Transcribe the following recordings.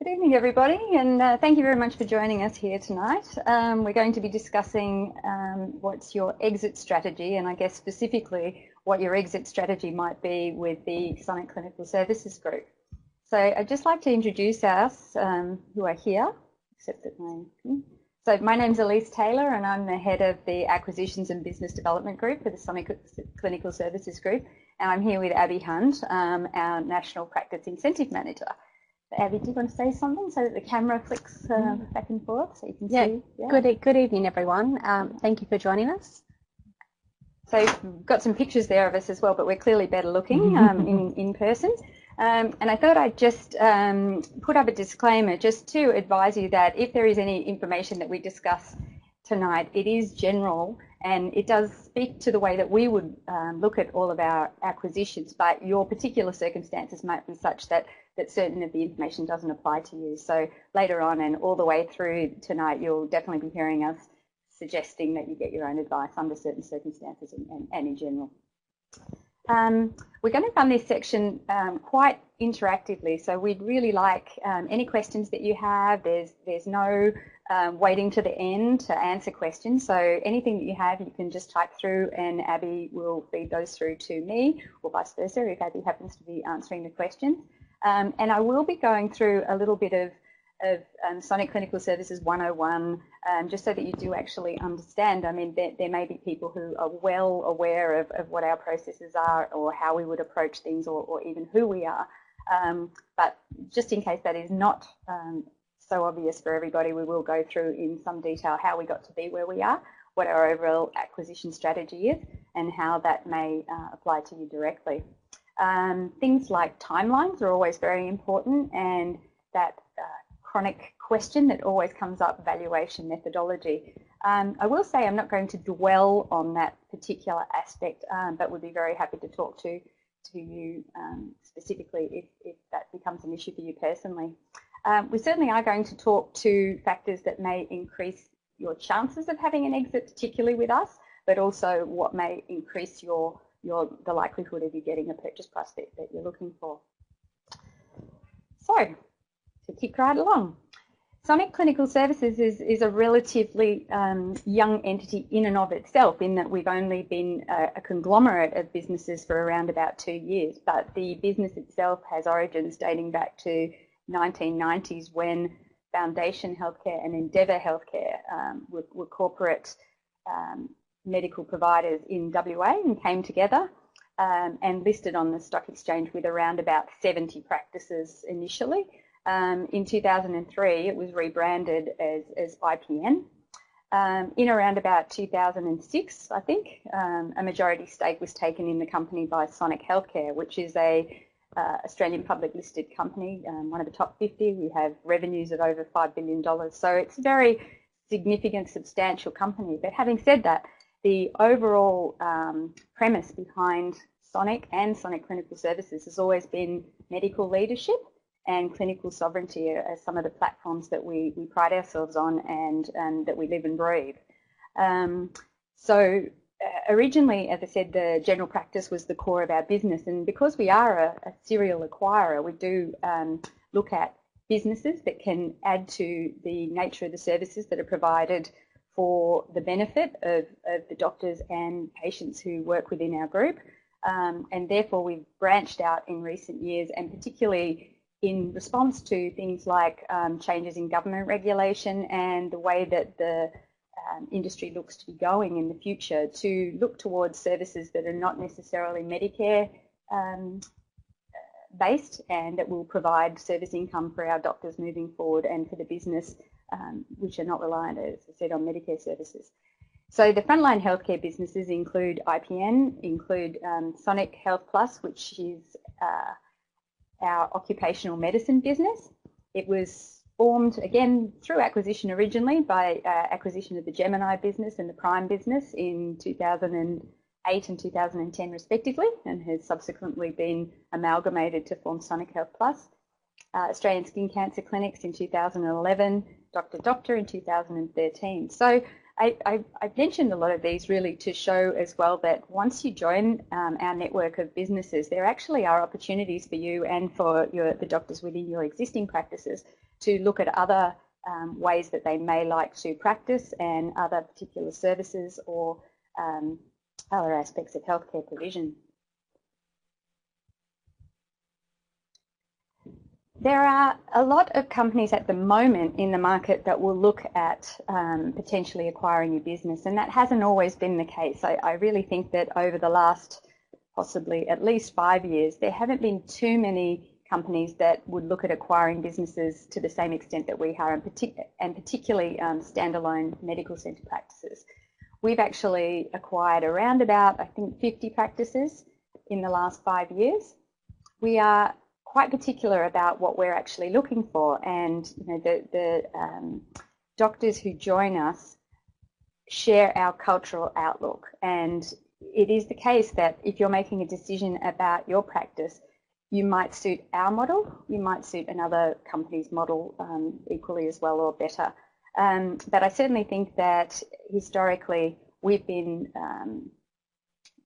evening, everybody, and thank you very much for joining us here tonight. We're going to be discussing what's your exit strategy, and I guess specifically what your exit strategy might be with the Sonic Clinical Services Group. So I'd just like to introduce us who are here, except that my name's Elise Taylor, and I'm the head of the Acquisitions and Business Development Group for the Sonic Clinical Services Group, and I'm here with Abby Hunt, our National Practice Incentive Manager. Abby, do you want to say something so that the camera flicks back and forth so you can see? Yeah. Good evening, everyone. Thank you for joining us. So we've got some pictures there of us as well, but we're clearly better looking in person. And I thought I'd just put up a disclaimer just to advise you that if there is any information that we discuss tonight, it is general and it does speak to the way that we would look at all of our acquisitions, but your particular circumstances might be such that certain of the information doesn't apply to you. So later on and all the way through tonight, you'll definitely be hearing us suggesting that you get your own advice under certain circumstances and in general. We're going to run this section quite interactively, so we'd really like any questions that you have. There's no waiting to the end to answer questions, so anything that you have you can just type through and Abby will feed those through to me, or vice versa if Abby happens to be answering the questions. And I will be going through a little bit of Sonic Clinical Services 101, just so that you do actually understand. I mean, there may be people who are well aware of what our processes are or how we would approach things or even who we are. But just in case that is not so obvious for everybody, we will go through in some detail how we got to be where we are, what our overall acquisition strategy is, and how that may apply to you directly. Things like timelines are always very important, and that chronic question that always comes up, valuation methodology. I will say I'm not going to dwell on that particular aspect, but would be very happy to talk to you specifically if that becomes an issue for you personally. We certainly are going to talk to factors that may increase your chances of having an exit, particularly with us, but also what may increase the likelihood of you getting a purchase price that you're looking for. So, to kick right along, Sonic Clinical Services is a relatively young entity in and of itself, in that we've only been a conglomerate of businesses for around about 2 years, but the business itself has origins dating back to 1990s when Foundation Healthcare and Endeavour Healthcare were corporate medical providers in WA and came together and listed on the stock exchange with around about 70 practices initially. In 2003, it was rebranded as IPN. In around about 2006, I think, a majority stake was taken in the company by Sonic Healthcare, which is a Australian public listed company, one of the top 50. We have revenues of over $5 billion. So it's a very significant, substantial company. But having said that, the overall premise behind Sonic and Sonic Clinical Services has always been medical leadership and clinical sovereignty as some of the platforms that we pride ourselves on and that we live and breathe. Originally, as I said, the general practice was the core of our business, and because we are a serial acquirer, we do look at businesses that can add to the nature of the services that are provided for the benefit of the doctors and patients who work within our group. And therefore, we've branched out in recent years, and particularly in response to things like changes in government regulation and the way that the industry looks to be going in the future, to look towards services that are not necessarily Medicare based and that will provide service income for our doctors moving forward and for the business, which are not reliant, as I said, on Medicare services. So the frontline healthcare businesses include IPN, include Sonic Health Plus, which is our occupational medicine business. It was formed, again, through acquisition originally by acquisition of the Gemini business and the Prime business in 2008 and 2010 respectively, and has subsequently been amalgamated to form Sonic Health Plus. Australian Skin Cancer Clinics in 2011, Dr. Doctor in 2013. So I've mentioned a lot of these really to show as well that once you join our network of businesses, there actually are opportunities for you and for the doctors within your existing practices to look at other ways that they may like to practice and other particular services or other aspects of healthcare provision. There are a lot of companies at the moment in the market that will look at potentially acquiring your business, and that hasn't always been the case. I really think that over the last possibly at least 5 years, there haven't been too many companies that would look at acquiring businesses to the same extent that we are, and particularly standalone medical centre practices. We've actually acquired around about, I think, 50 practices in the last 5 years. We are quite particular about what we're actually looking for, and the doctors who join us share our cultural outlook. And it is the case that if you're making a decision about your practice, you might suit our model, you might suit another company's model equally as well or better. But I certainly think that historically we've been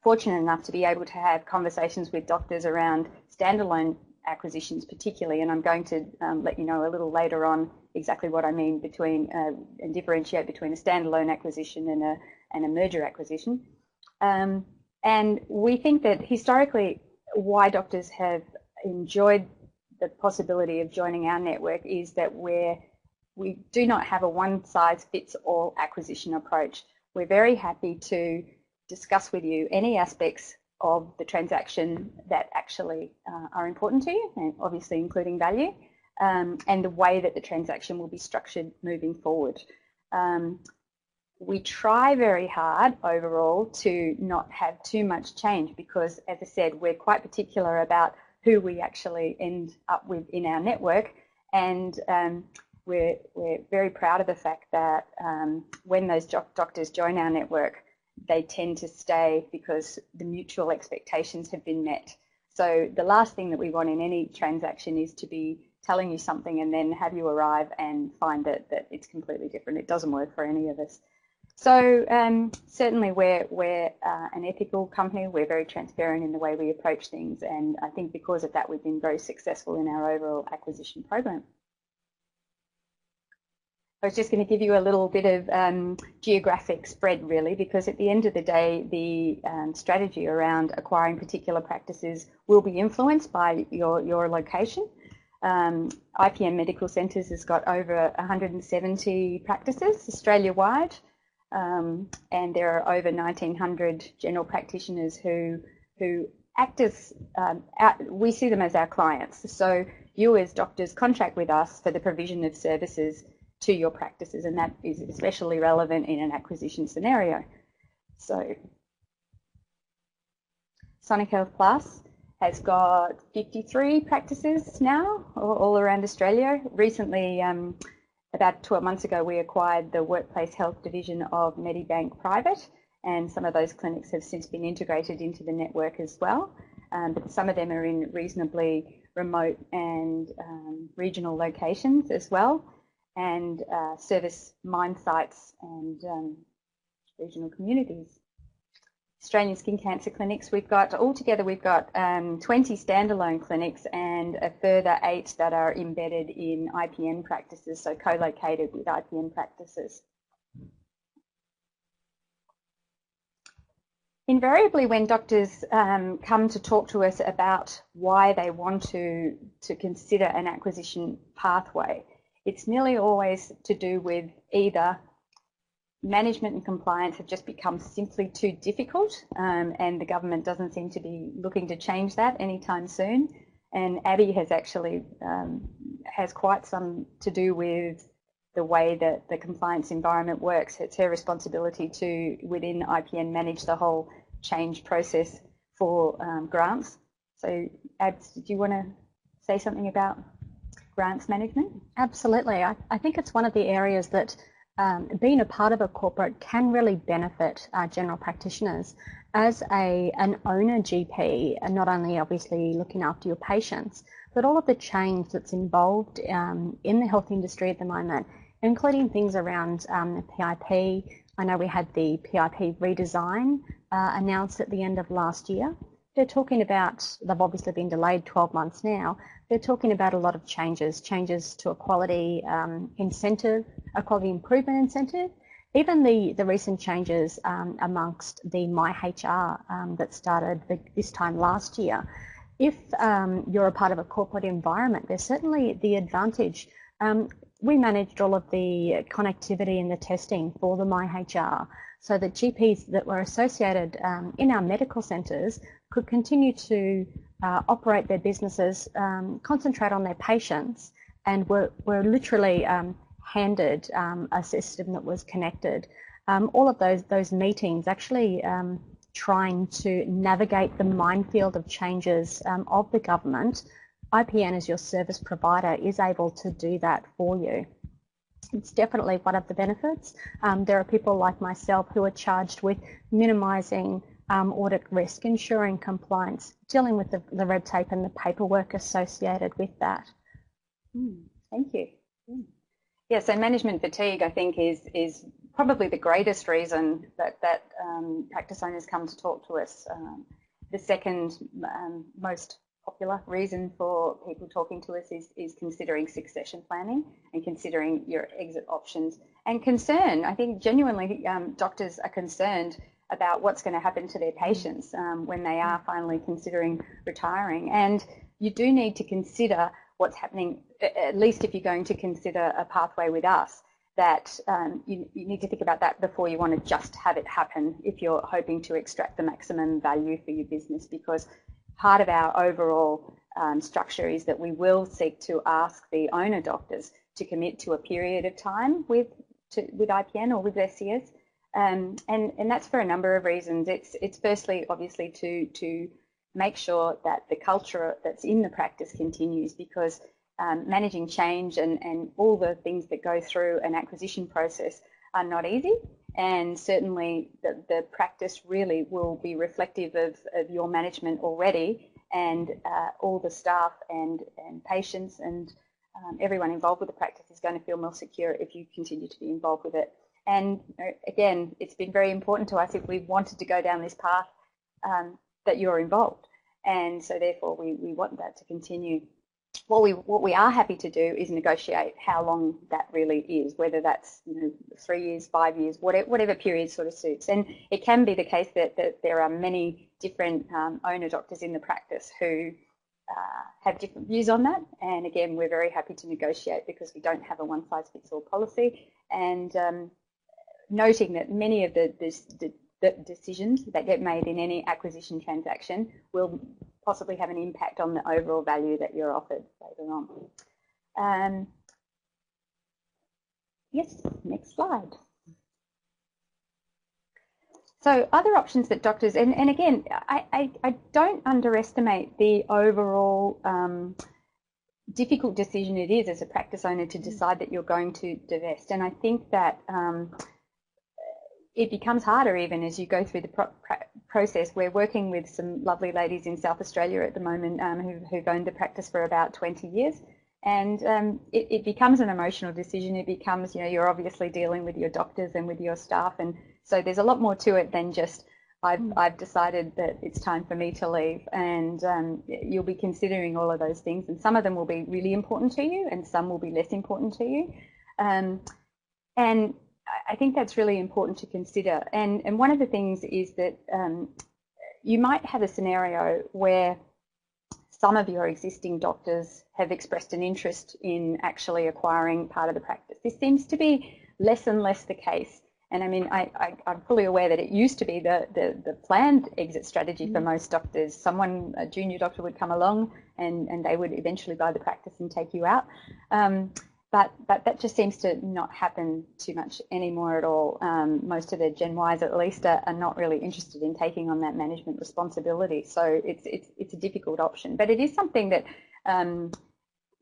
fortunate enough to be able to have conversations with doctors around standalone acquisitions particularly, and I'm going to let you know a little later on exactly what I mean between and differentiate between a standalone acquisition and a merger acquisition. And we think that historically why doctors have enjoyed the possibility of joining our network is that we do not have a one-size-fits-all acquisition approach. We're very happy to discuss with you any aspects of the transaction that actually are important to you, and obviously including value, and the way that the transaction will be structured moving forward. We try very hard overall to not have too much change because, as I said, we're quite particular about who we actually end up with in our network, and we're very proud of the fact that when those doctors join our network, they tend to stay because the mutual expectations have been met. So the last thing that we want in any transaction is to be telling you something and then have you arrive and find that it's completely different. It doesn't work for any of us. So certainly we're an ethical company. We're very transparent in the way we approach things, and I think because of that we've been very successful in our overall acquisition program. I was just going to give you a little bit of geographic spread really, because at the end of the day the strategy around acquiring particular practices will be influenced by your location. IPM Medical Centres has got over 170 practices Australia-wide, and there are over 1,900 general practitioners who act as, we see them as our clients. So you as doctors contract with us for the provision of services to your practices, and that is especially relevant in an acquisition scenario. So Sonic Health Plus has got 53 practices now all around Australia. Recently, about 12 months ago, we acquired the workplace health division of Medibank Private, and some of those clinics have since been integrated into the network as well. But some of them are in reasonably remote and regional locations as well, and service mine sites and regional communities. Australian Skin Cancer Clinics, altogether we've got 20 standalone clinics and a further 8 that are embedded in IPM practices, so co-located with IPM practices. Invariably, when doctors come to talk to us about why they want to consider an acquisition pathway, it's nearly always to do with either management and compliance have just become simply too difficult, and the government doesn't seem to be looking to change that anytime soon. And Abby has actually has quite some to do with the way that the compliance environment works. It's her responsibility to, within IPM, manage the whole change process for grants. So Abs, do you want to say something about grants management? Absolutely. I think it's one of the areas that being a part of a corporate can really benefit general practitioners. As an owner GP, and not only obviously looking after your patients, but all of the change that's involved in the health industry at the moment, including things around the PIP. I know we had the PIP redesign announced at the end of last year. they're talking about, they've obviously been delayed 12 months now, they're talking about a lot of changes to a quality incentive, a quality improvement incentive, even the recent changes amongst the MyHR that started this time last year. If you're a part of a corporate environment, there's certainly the advantage. We managed all of the connectivity and the testing for the MyHR, so that GPs that were associated in our medical centres could continue to operate their businesses, concentrate on their patients, and were literally handed a system that was connected. All of those meetings actually trying to navigate the minefield of changes of the government. IPN as your service provider is able to do that for you. It's definitely one of the benefits. There are people like myself who are charged with minimising audit risk, ensuring compliance, dealing with the red tape and the paperwork associated with that. Thank you. Yeah, so management fatigue, I think, is probably the greatest reason that practice owners come to talk to us. The second most popular reason for people talking to us is considering succession planning and considering your exit options, and concern. I think genuinely doctors are concerned about what's going to happen to their patients when they are finally considering retiring. And you do need to consider what's happening, at least if you're going to consider a pathway with us, that you need to think about that before you want to just have it happen if you're hoping to extract the maximum value for your business, because part of our overall structure is that we will seek to ask the owner doctors to commit to a period of time with IPN or with SCS, and that's for a number of reasons. It's firstly, obviously, to make sure that the culture that's in the practice continues, because managing change and all the things that go through an acquisition process are not easy. And certainly the practice really will be reflective of your management already, and all the staff and patients and everyone involved with the practice is going to feel more secure if you continue to be involved with it. And again, it's been very important to us, if we wanted to go down this path, that you're involved. And so therefore we want that to continue. What we are happy to do is negotiate how long that really is, whether that's 3 years, 5 years, whatever period sort of suits. And it can be the case that there are many different owner doctors in the practice who have different views on that. And again, we're very happy to negotiate, because we don't have a one-size-fits-all policy. And noting that many of the decisions that get made in any acquisition transaction will possibly have an impact on the overall value that you're offered later on. Yes, next slide. So other options that doctors, and again, I don't underestimate the overall difficult decision it is as a practice owner to decide that you're going to divest. And I think that it becomes harder even as you go through the process. We're working with some lovely ladies in South Australia at the moment who've owned the practice for about 20 years. And it becomes an emotional decision. It becomes, you're obviously dealing with your doctors and with your staff. And so there's a lot more to it than just, I've decided that it's time for me to leave. And you'll be considering all of those things. And some of them will be really important to you and some will be less important to you. And I think that's really important to consider. And one of the things is that you might have a scenario where some of your existing doctors have expressed an interest in actually acquiring part of the practice. This seems to be less and less the case. And I mean, I'm fully aware that it used to be the planned exit strategy for most doctors. A junior doctor would come along and they would eventually buy the practice and take you out. But that just seems to not happen too much anymore at all. Most of the Gen Ys, at least, are not really interested in taking on that management responsibility. So it's a difficult option. But it is something that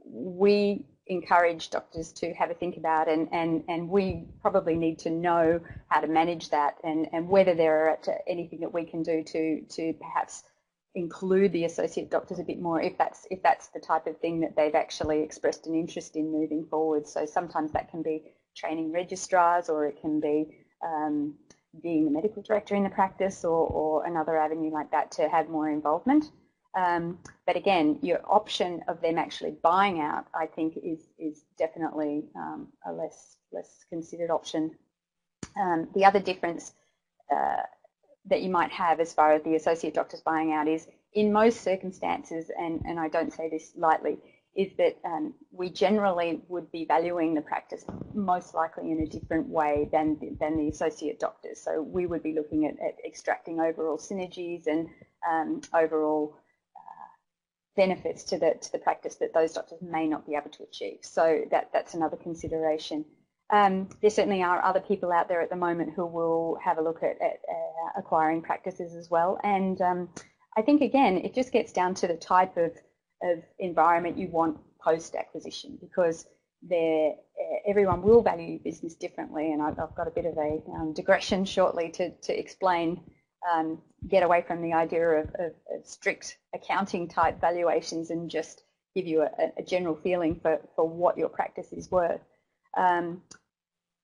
we encourage doctors to have a think about, and we probably need to know how to manage that, and whether there are anything that we can do to perhaps include the associate doctors a bit more, if that's the type of thing that they've actually expressed an interest in moving forward. So sometimes that can be training registrars, or it can be being the medical director in the practice or another avenue like that to have more involvement. But again, your option of them actually buying out, I think, is definitely a less considered option. The other difference that you might have as far as the associate doctors buying out is, in most circumstances, and I don't say this lightly, is that we generally would be valuing the practice most likely in a different way than the associate doctors. So we would be looking at extracting overall synergies and overall benefits to the practice that those doctors may not be able to achieve. So that's another consideration. There certainly are other people out there at the moment who will have a look at acquiring practices as well. And I think, again, it just gets down to the type of environment you want post-acquisition, because everyone will value business differently. And I've got a bit of a digression shortly to explain, get away from the idea of strict accounting type valuations and just give you a general feeling for what your practice is worth. And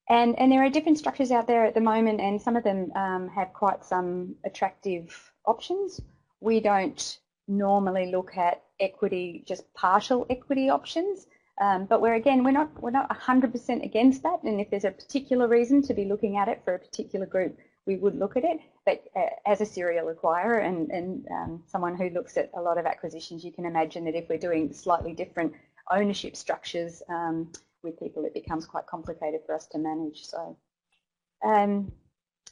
there are different structures out there at the moment, and some of them have quite some attractive options. We don't normally look at equity, just partial equity options, but we're not 100% against that. And if there's a particular reason to be looking at it for a particular group, we would look at it. But as a serial acquirer and someone who looks at a lot of acquisitions, you can imagine that if we're doing slightly different ownership structures with people, it becomes quite complicated for us to manage. So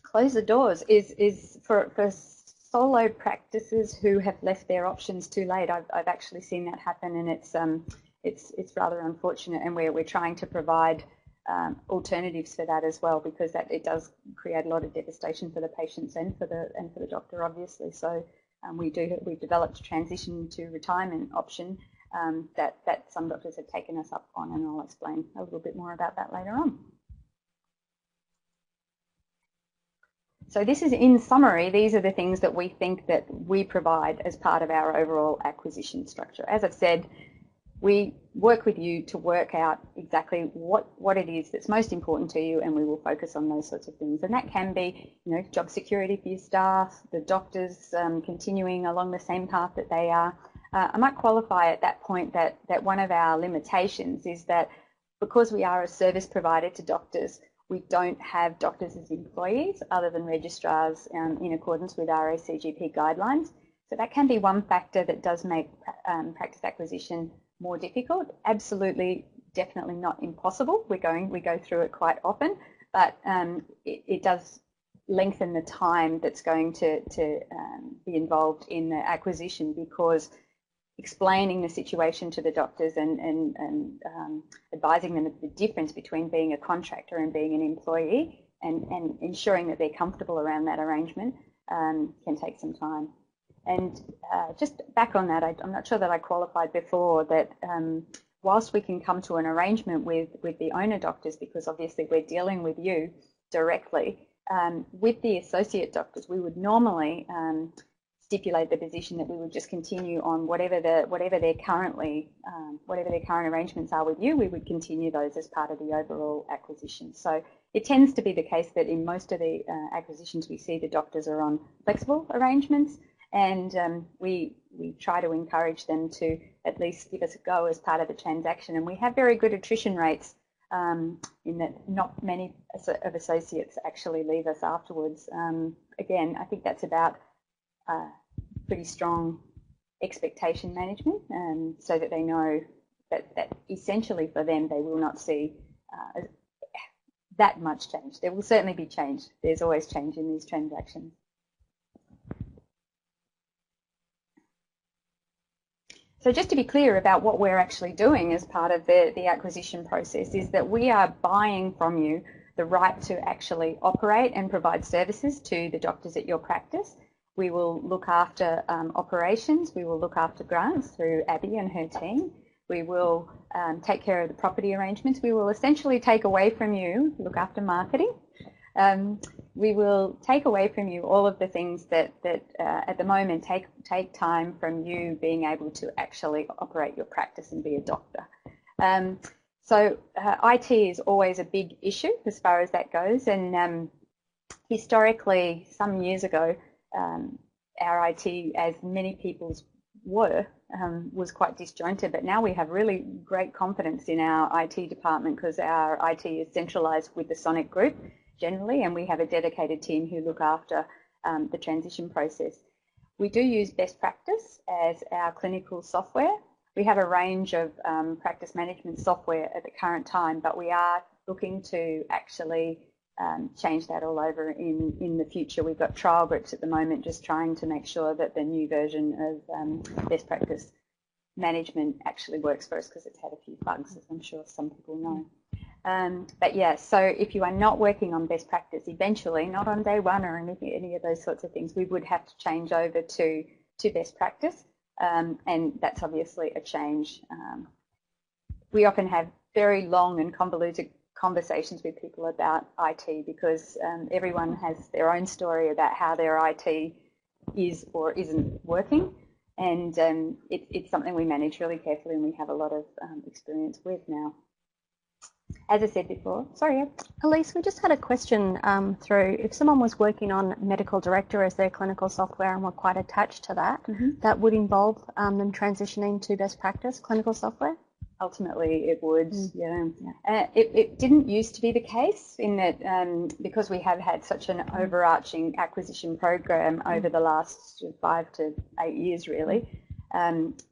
close the doors is for solo practices who have left their options too late. I've actually seen that happen, and it's rather unfortunate, and we're trying to provide alternatives for that as well, because it does create a lot of devastation for the patients and for the doctor, obviously. So we've developed a transition to retirement option that some doctors have taken us up on, and I'll explain a little bit more about that later on. So this is, in summary, these are the things that we think that we provide as part of our overall acquisition structure. As I've said, we work with you to work out exactly what it is that's most important to you, and we will focus on those sorts of things. And that can be, job security for your staff, the doctors continuing along the same path that they are. I might qualify at that point that one of our limitations is that because we are a service provider to doctors, we don't have doctors as employees other than registrars in accordance with our ACGP guidelines. So that can be one factor that does make practice acquisition more difficult. Absolutely, definitely not impossible. We go through it quite often, but it does lengthen the time that's going to be involved in the acquisition, because explaining the situation to the doctors and advising them of the difference between being a contractor and being an employee and ensuring that they're comfortable around that arrangement can take some time. And just back on that, I'm not sure that I qualified before that whilst we can come to an arrangement with the owner doctors, because obviously we're dealing with you directly, with the associate doctors, we would normally stipulate the position that we would just continue on whatever their current arrangements are with you. We would continue those as part of the overall acquisition. So it tends to be the case that in most of the acquisitions we see the doctors are on flexible arrangements, and we try to encourage them to at least give us a go as part of the transaction. And we have very good attrition rates in that not many of associates actually leave us afterwards. Again, I think that's about pretty strong expectation management, so that they know that essentially for them they will not see that much change. There will certainly be change. There's always change in these transactions. So just to be clear about what we're actually doing as part of the acquisition process is that we are buying from you the right to actually operate and provide services to the doctors at your practice. We will look after operations. We will look after grants through Abby and her team. We will take care of the property arrangements. We will essentially take away from you, look after marketing. We will take away from you all of the things that at the moment take time from you being able to actually operate your practice and be a doctor. So IT is always a big issue as far as that goes, and historically, some years ago, our IT, as many people's were, was quite disjointed, but now we have really great confidence in our IT department because our IT is centralised with the Sonic Group generally, and we have a dedicated team who look after the transition process. We do use Best Practice as our clinical software. We have a range of practice management software at the current time, but we are looking to actually change that all over in the future. We've got trial groups at the moment just trying to make sure that the new version of Best Practice management actually works for us because it's had a few bugs, as I'm sure some people know. But yeah, so if you are not working on Best Practice, eventually, not on day one or any of those sorts of things, we would have to change over to Best Practice, and that's obviously a change. We often have very long and convoluted conversations with people about IT because everyone has their own story about how their IT is or isn't working, and it's something we manage really carefully and we have a lot of experience with now. As I said before, sorry. Elise, we just had a question through. If someone was working on Medical Director as their clinical software and were quite attached to that, that would involve them transitioning to Best Practice clinical software? Ultimately, it would, yeah. It didn't used to be the case in that because we have had such an overarching acquisition program over the last 5 to 8 years, really.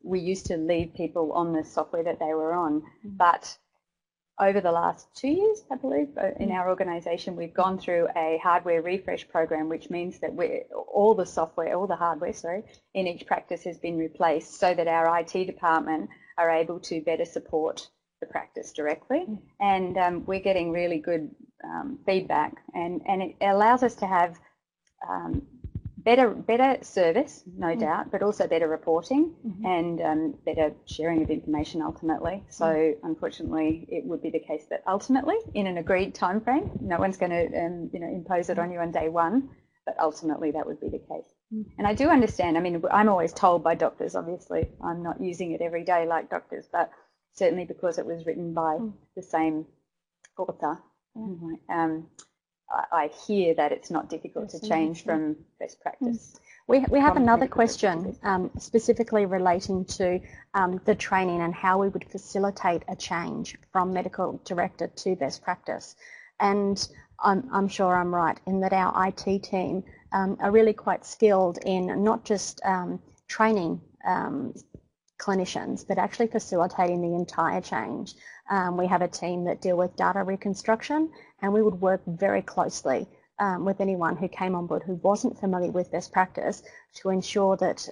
We used to leave people on the software that they were on, but over the last 2 years, I believe, in our organisation, we've gone through a hardware refresh program, which means that all the hardware, in each practice has been replaced so that our IT department are able to better support the practice directly. And we're getting really good feedback, and it allows us to have better service, no doubt, but also better reporting and better sharing of information ultimately. So unfortunately, it would be the case that ultimately, in an agreed time frame, no one's going to impose it on you on day one, but ultimately that would be the case. And I do understand, I mean, I'm always told by doctors, obviously, I'm not using it every day like doctors, but certainly because it was written by the same author, I hear that it's not difficult to change from Best Practice. We have another question specifically relating to the training and how we would facilitate a change from Medical Director to Best Practice. And I'm sure I'm right in that our IT team are really quite skilled in not just training clinicians, but actually facilitating the entire change. We have a team that deal with data reconstruction, and we would work very closely with anyone who came on board who wasn't familiar with Best Practice to ensure that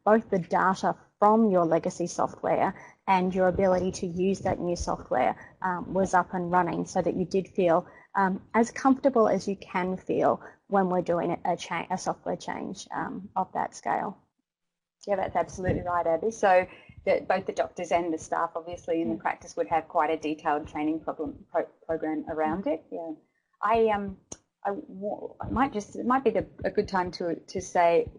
both the data from your legacy software and your ability to use that new software was up and running so that you did feel as comfortable as you can feel when we're doing a software change of that scale. Yeah, that's absolutely right, Abby. So both the doctors and the staff, obviously, in the practice would have quite a detailed training program around it. Yeah, it might be a good time to say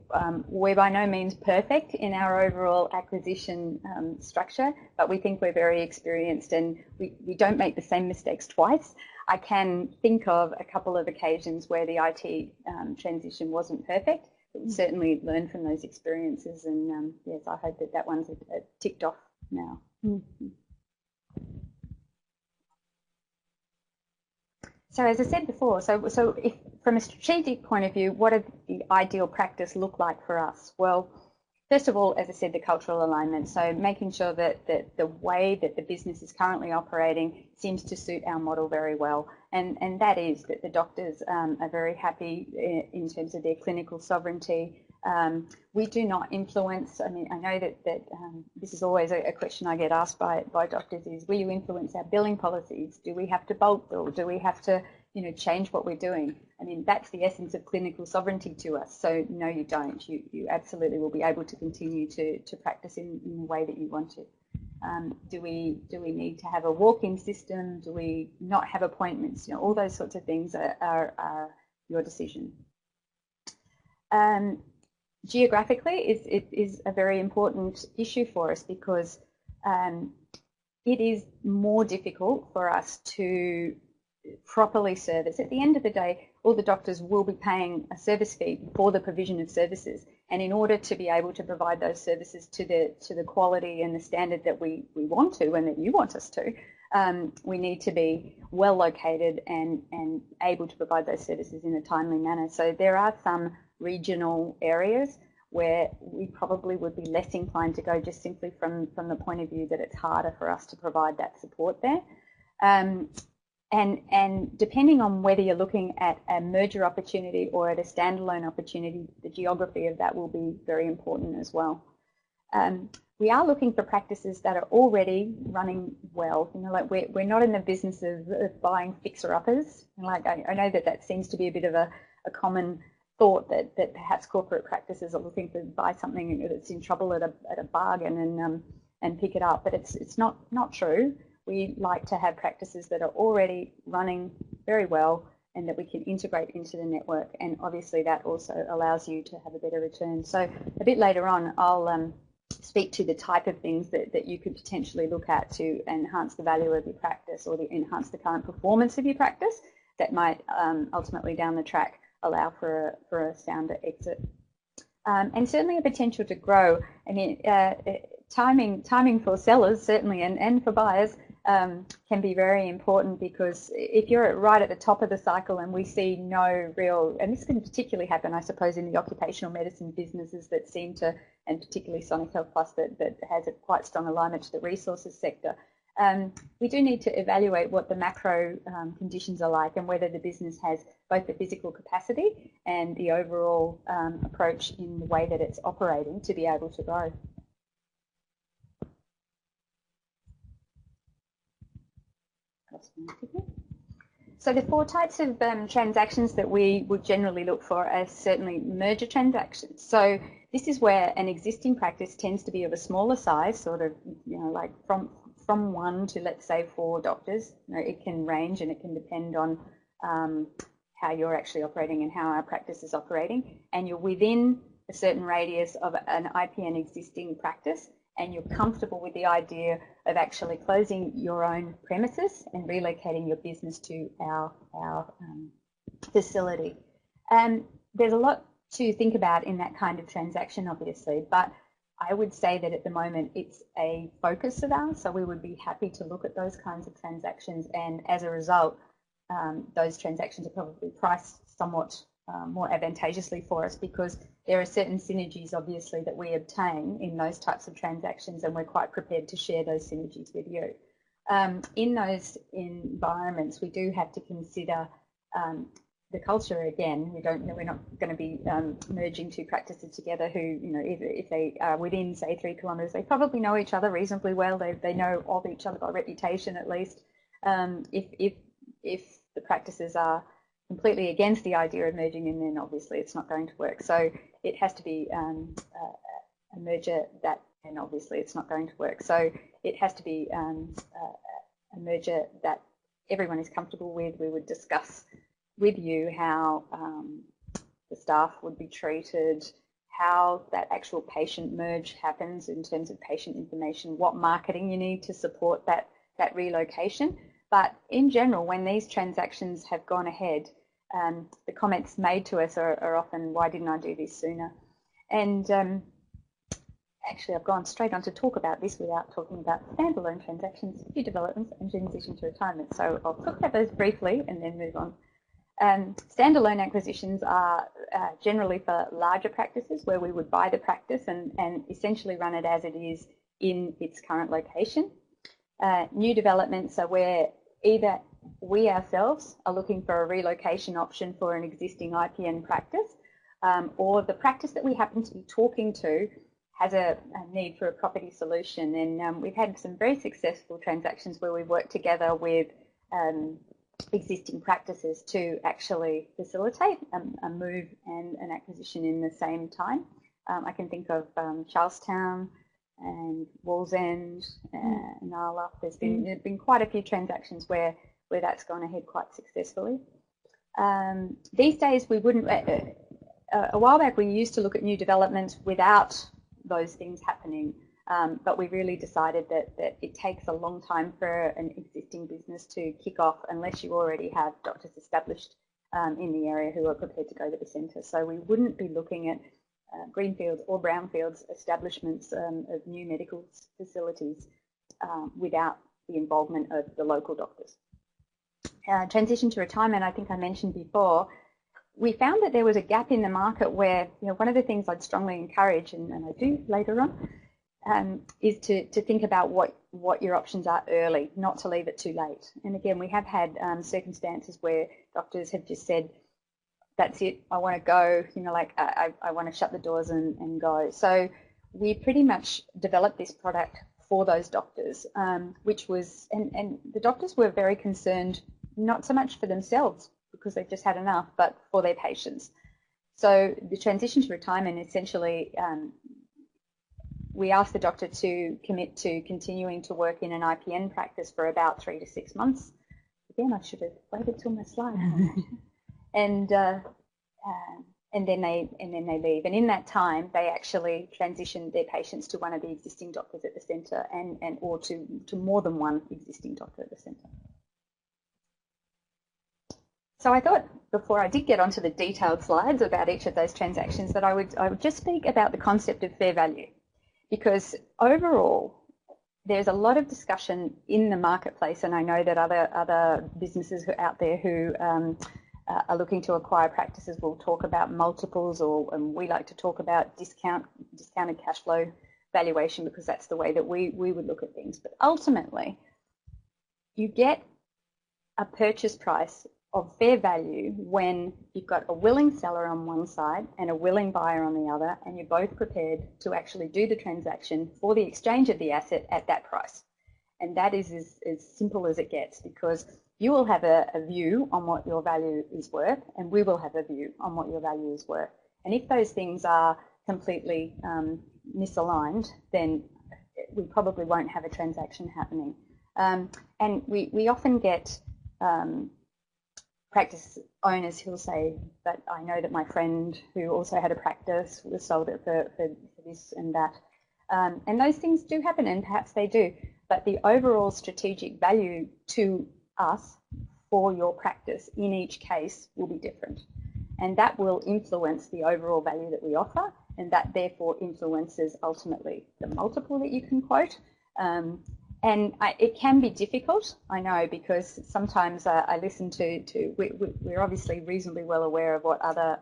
we're by no means perfect in our overall acquisition structure, but we think we're very experienced and we don't make the same mistakes twice. I can think of a couple of occasions where the IT transition wasn't perfect. But we certainly learn from those experiences, and yes, I hope that one's ticked off now. So as I said before, so if from a strategic point of view, what does the ideal practice look like for us? Well, first of all, as I said, the cultural alignment. So making sure that the way that the business is currently operating seems to suit our model very well. And that is that the doctors are very happy in terms of their clinical sovereignty. We do not influence, I mean, I know that this is always a question I get asked by doctors is, will you influence our billing policies? Do we have to bulk bill? Do we have to, change what we're doing? I mean, that's the essence of clinical sovereignty to us. So no, you don't. You absolutely will be able to continue to practice in the way that you want to. Do we need to have a walk-in system? Do we not have appointments? All those sorts of things are your decision. Geographically, it is a very important issue for us because it is more difficult for us to properly service. At the end of the day, all the doctors will be paying a service fee for the provision of services, and in order to be able to provide those services to the quality and the standard that we want to and that you want us to, we need to be well located and able to provide those services in a timely manner. So there are some regional areas where we probably would be less inclined to go, just simply from the point of view that it's harder for us to provide that support there. And depending on whether you're looking at a merger opportunity or at a standalone opportunity, the geography of that will be very important as well. We are looking for practices that are already running well. You know, like we're not in the business of buying fixer-uppers. Like I know that seems to be a bit of a common thought that perhaps corporate practices are looking to buy something that's in trouble at a bargain and pick it up, but it's not true. We like to have practices that are already running very well and that we can integrate into the network, and obviously that also allows you to have a better return. So a bit later on, I'll speak to the type of things that you could potentially look at to enhance the value of your practice or enhance the current performance of your practice that might ultimately down the track allow for a sounder exit. And certainly a potential to grow. I mean, timing for sellers certainly and for buyers can be very important, because if you're right at the top of the cycle and we see no real, and this can particularly happen, I suppose, in the occupational medicine businesses that seem to, and particularly Sonic Health Plus that has a quite strong alignment to the resources sector, we do need to evaluate what the macro conditions are like and whether the business has both the physical capacity and the overall approach in the way that it's operating to be able to grow. So the four types of transactions that we would generally look for are certainly merger transactions. So this is where an existing practice tends to be of a smaller size, sort of, you know, like from 1 to, let's say, 4 doctors. You know, it can range and it can depend on how you're actually operating and how our practice is operating. And you're within a certain radius of an IPN existing practice, and you're comfortable with the idea of actually closing your own premises and relocating your business to our facility. And there's a lot to think about in that kind of transaction, obviously, but I would say that at the moment it's a focus of ours, so we would be happy to look at those kinds of transactions, and as a result, those transactions are probably priced somewhat more advantageously for us, because there are certain synergies, obviously, that we obtain in those types of transactions, and we're quite prepared to share those synergies with you. In those environments, we do have to consider the culture again. We're not going to be merging 2 practices together who, you know, if they are within, say, 3 kilometres, they probably know each other reasonably well. They know of each other by reputation, at least. If the practices are completely against the idea of merging, and then obviously it's not going to work. So it has to be a merger that, and obviously it's not going to work. So it has to be a merger that everyone is comfortable with. We would discuss with you how the staff would be treated, how that actual patient merge happens in terms of patient information, what marketing you need to support that relocation. But in general, when these transactions have gone ahead, the comments made to us are often, why didn't I do this sooner? And actually, I've gone straight on to talk about this without talking about standalone transactions, new developments, and transition to retirement. So I'll talk about those briefly and then move on. Standalone acquisitions are generally for larger practices where we would buy the practice and essentially run it as it is in its current location. New developments are where either we ourselves are looking for a relocation option for an existing IPN practice, or the practice that we happen to be talking to has a need for a property solution. And we've had some very successful transactions where we've worked together with existing practices to actually facilitate a move and an acquisition in the same time. I can think of Charlestown and Wallsend and Nala. There's been quite a few transactions where that's gone ahead quite successfully. These days we wouldn't, a while back we used to look at new developments without those things happening. but we really decided that it takes a long time for an existing business to kick off unless you already have doctors established in the area who are prepared to go to the centre. So we wouldn't be looking at greenfields or brownfields establishments of new medical facilities without the involvement of the local doctors. Transition to retirement, I think I mentioned before, we found that there was a gap in the market where, one of the things I'd strongly encourage, and I do later on, is to think about what your options are early, not to leave it too late. And again, we have had circumstances where doctors have just said, that's it, I want to go, I want to shut the doors and go. So we pretty much developed this product for those doctors, which was, and the doctors were very concerned, not so much for themselves because they've just had enough, but for their patients. So the transition to retirement, essentially, we asked the doctor to commit to continuing to work in an IPN practice for about 3 to 6 months. Again, I should have waited till my slide. And then they leave. And in that time, they actually transitioned their patients to one of the existing doctors at the centre, or to more than one existing doctor at the centre. So I thought, before I did get onto the detailed slides about each of those transactions, that I would just speak about the concept of fair value, because overall there's a lot of discussion in the marketplace, and I know that other businesses out there who are looking to acquire practices will talk about multiples, and we like to talk about discounted cash flow valuation, because that's the way that we would look at things. But ultimately, you get a purchase price of fair value when you've got a willing seller on one side and a willing buyer on the other, and you're both prepared to actually do the transaction for the exchange of the asset at that price. And that is as simple as it gets, because you will have a view on what your value is worth, and we will have a view on what your value is worth. And if those things are completely misaligned, then we probably won't have a transaction happening. And we often get practice owners who'll say, but I know that my friend who also had a practice was sold it for this and that. And those things do happen, and perhaps they do. But the overall strategic value to us for your practice in each case will be different. And that will influence the overall value that we offer, and that therefore influences ultimately the multiple that you can quote. And it can be difficult, I know, because sometimes I listen to we're obviously reasonably well aware of what other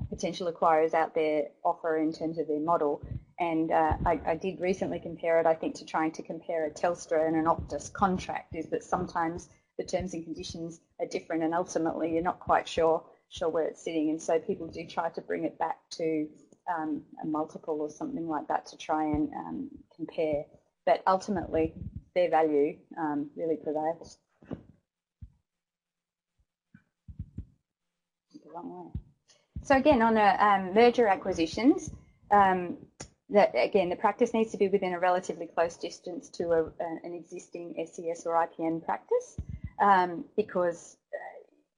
potential acquirers out there offer in terms of their model. And I did recently compare it, I think, to trying to compare a Telstra and an Optus contract, is that sometimes the terms and conditions are different, and ultimately you're not quite sure where it's sitting. And so people do try to bring it back to a multiple or something like that to try and compare. But ultimately, fair value really prevails. The wrong way. So again, on merger acquisitions, again, the practice needs to be within a relatively close distance to an existing SCS or IPN practice, because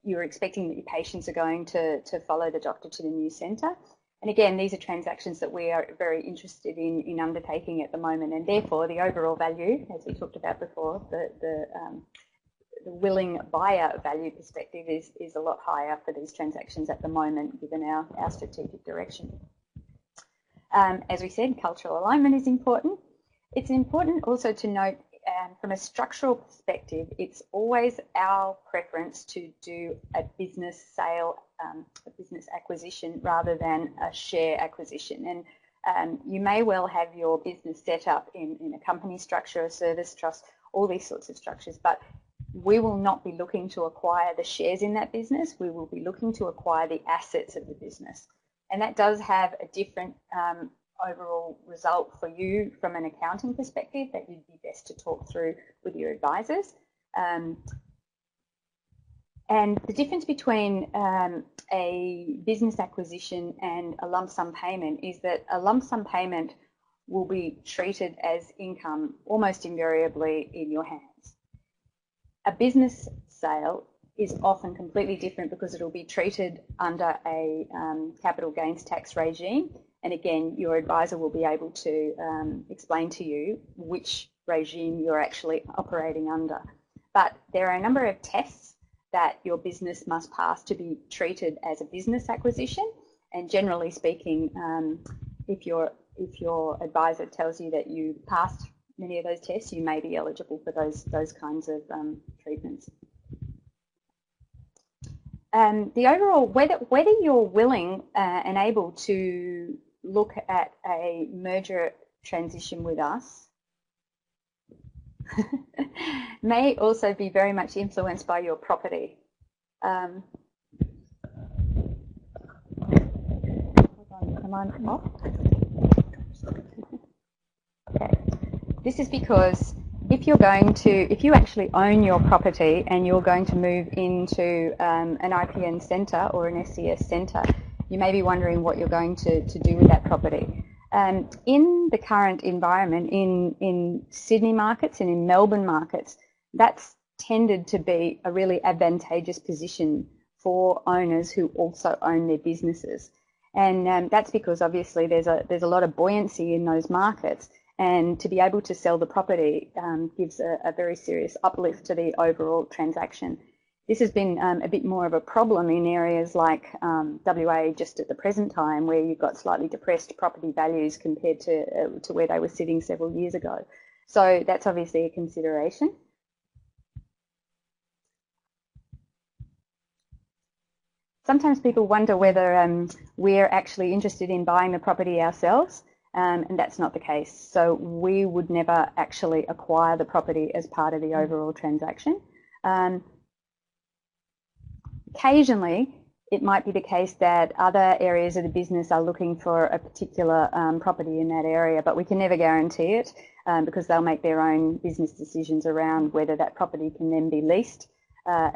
you're expecting that your patients are going to follow the doctor to the new centre. And again, these are transactions that we are very interested in undertaking at the moment, and therefore the overall value, as we talked about before, the willing buyer value perspective is a lot higher for these transactions at the moment, given our strategic direction. As we said, cultural alignment is important. It's important also to note, from a structural perspective, it's always our preference to do a business sale, a business acquisition, rather than a share acquisition. And you may well have your business set up in a company structure, a service trust, all these sorts of structures, but we will not be looking to acquire the shares in that business. We will be looking to acquire the assets of the business. And that does have a different overall result for you from an accounting perspective that you'd be best to talk through with your advisors. And the difference between a business acquisition and a lump sum payment is that a lump sum payment will be treated as income almost invariably in your hands. A business sale is often completely different, because it will be treated under a capital gains tax regime, And again, your advisor will be able to explain to you which regime you're actually operating under. But there are a number of tests that your business must pass to be treated as a business acquisition. And generally speaking, if your advisor tells you that you passed many of those tests, you may be eligible for those kinds of treatments. The overall, whether you're willing and able to look at a merger transition with us may also be very much influenced by your property. Hold on, am I off? Okay. This is because if you actually own your property and you're going to move into an IPN centre or an SCS centre, you may be wondering what you're going to do with that property. In the current environment, in Sydney markets and in Melbourne markets, that's tended to be a really advantageous position for owners who also own their businesses. And that's because obviously there's a lot of buoyancy in those markets, and to be able to sell the property gives a very serious uplift to the overall transaction. This has been a bit more of a problem in areas like WA just at the present time, where you've got slightly depressed property values compared to where they were sitting several years ago. So that's obviously a consideration. Sometimes people wonder whether we're actually interested in buying the property ourselves, and that's not the case. So we would never actually acquire the property as part of the overall transaction. Occasionally, it might be the case that other areas of the business are looking for a particular property in that area, but we can never guarantee it because they'll make their own business decisions around whether that property can then be leased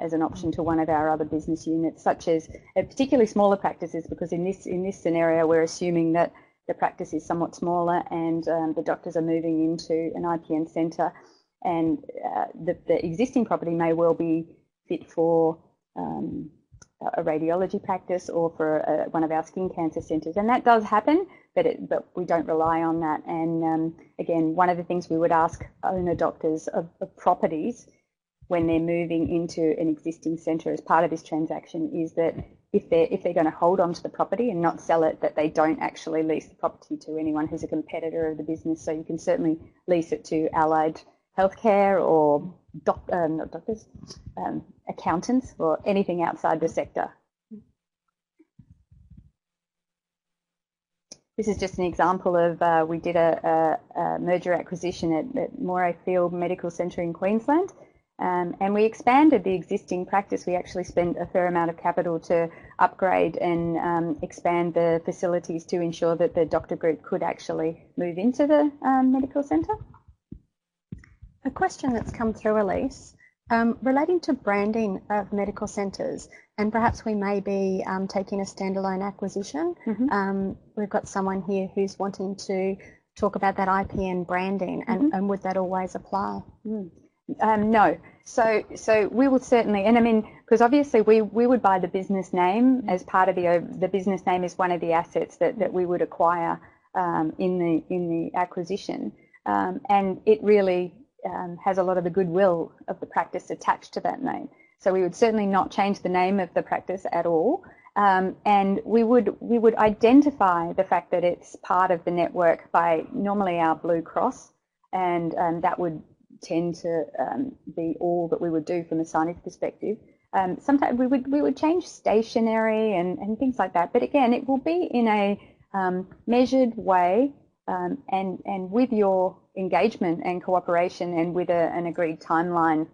as an option to one of our other business units, such as particularly smaller practices, because in this scenario we're assuming that the practice is somewhat smaller and the doctors are moving into an IPN centre, and the existing property may well be fit for a radiology practice or for one of our skin cancer centres, and that does happen, but we don't rely on that. And again, one of the things we would ask owner doctors of properties when they're moving into an existing centre as part of this transaction is that if they're going to hold on to the property and not sell it, that they don't actually lease the property to anyone who's a competitor of the business. So you can certainly lease it to allied healthcare or not doctors, accountants, or anything outside the sector. This is just an example of we did a merger acquisition at Moray Field Medical Centre in Queensland, and we expanded the existing practice. We actually spent a fair amount of capital to upgrade and expand the facilities to ensure that the doctor group could actually move into the medical centre. A question that's come through, Elise, relating to branding of medical centres, and perhaps we may be taking a standalone acquisition. Mm-hmm. We've got someone here who's wanting to talk about that IPN branding, and, mm-hmm. and would that always apply? Mm. No. So we will certainly, and I mean, because obviously we would buy the business name as part of the business name is one of the assets that we would acquire in the acquisition, and it really has a lot of the goodwill of the practice attached to that name. So we would certainly not change the name of the practice at all, and we would identify the fact that it's part of the network by normally our blue cross, and that would tend to be all that we would do from a signage perspective. Sometimes we would change stationery and things like that, but again, it will be in a measured way and with your engagement and cooperation and with an agreed timeline.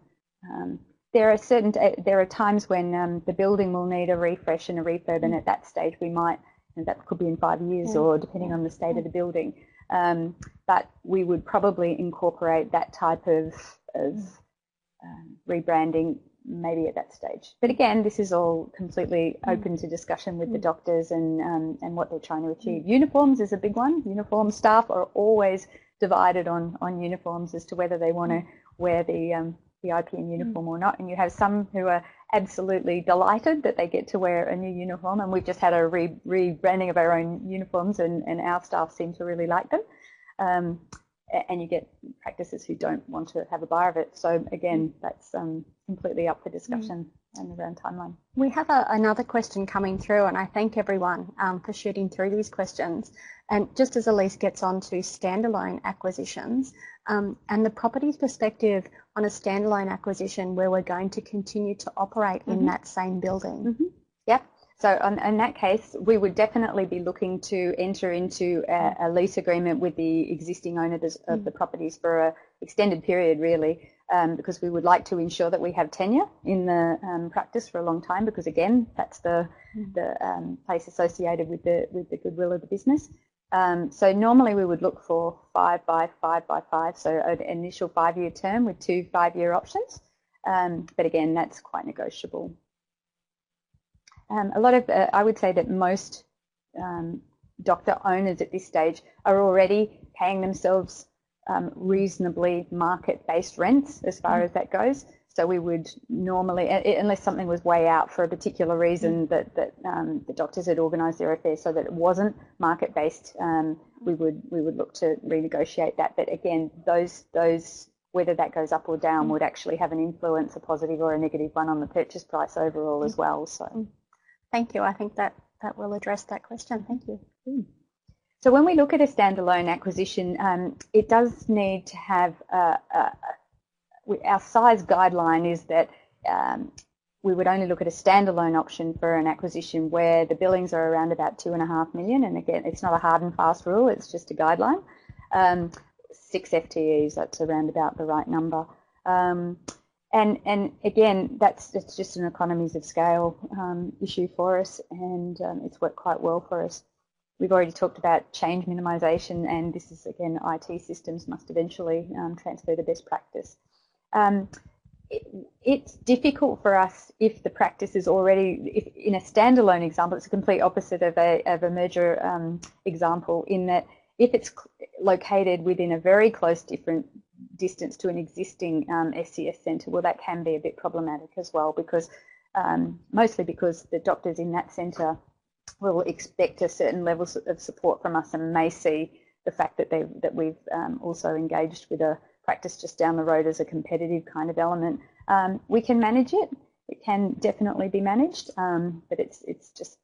There are times when the building will need a refresh and a refurb, and at that stage we might, and that could be in 5 years or depending on the state of the building. But we would probably incorporate that type of rebranding maybe at that stage. But again, this is all completely open to discussion with the doctors and what they're trying to achieve. Uniforms is a big one. Uniform staff are always divided on uniforms as to whether they want to wear the the IPM uniform or not. And you have some who are absolutely delighted that they get to wear a new uniform, and we've just had a rebranding of our own uniforms, and our staff seem to really like them. And you get practices who don't want to have a bar of it. So again, that's completely up for discussion and around timeline. We have another question coming through, and I thank everyone for shooting through these questions. And just as Elise gets on to standalone acquisitions, and the properties perspective on a standalone acquisition where we're going to continue to operate in that same building. Yep. So in that case, we would definitely be looking to enter into a lease agreement with the existing owners of the properties for an extended period, really, because we would like to ensure that we have tenure in the practice for a long time, because again, that's the place associated with the goodwill of the business. So normally we would look for 5 by 5 by 5, so an initial 5-year term with 2 5-year options. But again, that's quite negotiable. A lot of, I would say that most doctor owners at this stage are already paying themselves reasonably market-based rents as far as that goes. So we would normally, unless something was way out for a particular reason that the doctors had organised their affairs so that it wasn't market-based, we would look to renegotiate that. But again, those whether that goes up or down would actually have an influence, a positive or a negative one, on the purchase price overall as well. So. Thank you. I think that will address that question. Thank you. So when we look at a standalone acquisition, it does need to have our size guideline is that we would only look at a standalone option for an acquisition where the billings are around about 2.5 million. And again, it's not a hard and fast rule, it's just a guideline. 6 FTEs, that's around about the right number. And again, it's just an economies of scale issue for us, and it's worked quite well for us. We've already talked about change minimisation, and this is, again, IT systems must eventually transfer to best practice. It's difficult for us if the practice is already, if in a standalone example, it's a complete opposite of a merger example, in that if it's located within a very close distance to an existing SCS centre, well, that can be a bit problematic as well, because mostly because the doctors in that centre will expect a certain level of support from us and may see the fact that we've also engaged with a practice just down the road as a competitive kind of element. We can manage it. It can definitely be managed, but it's just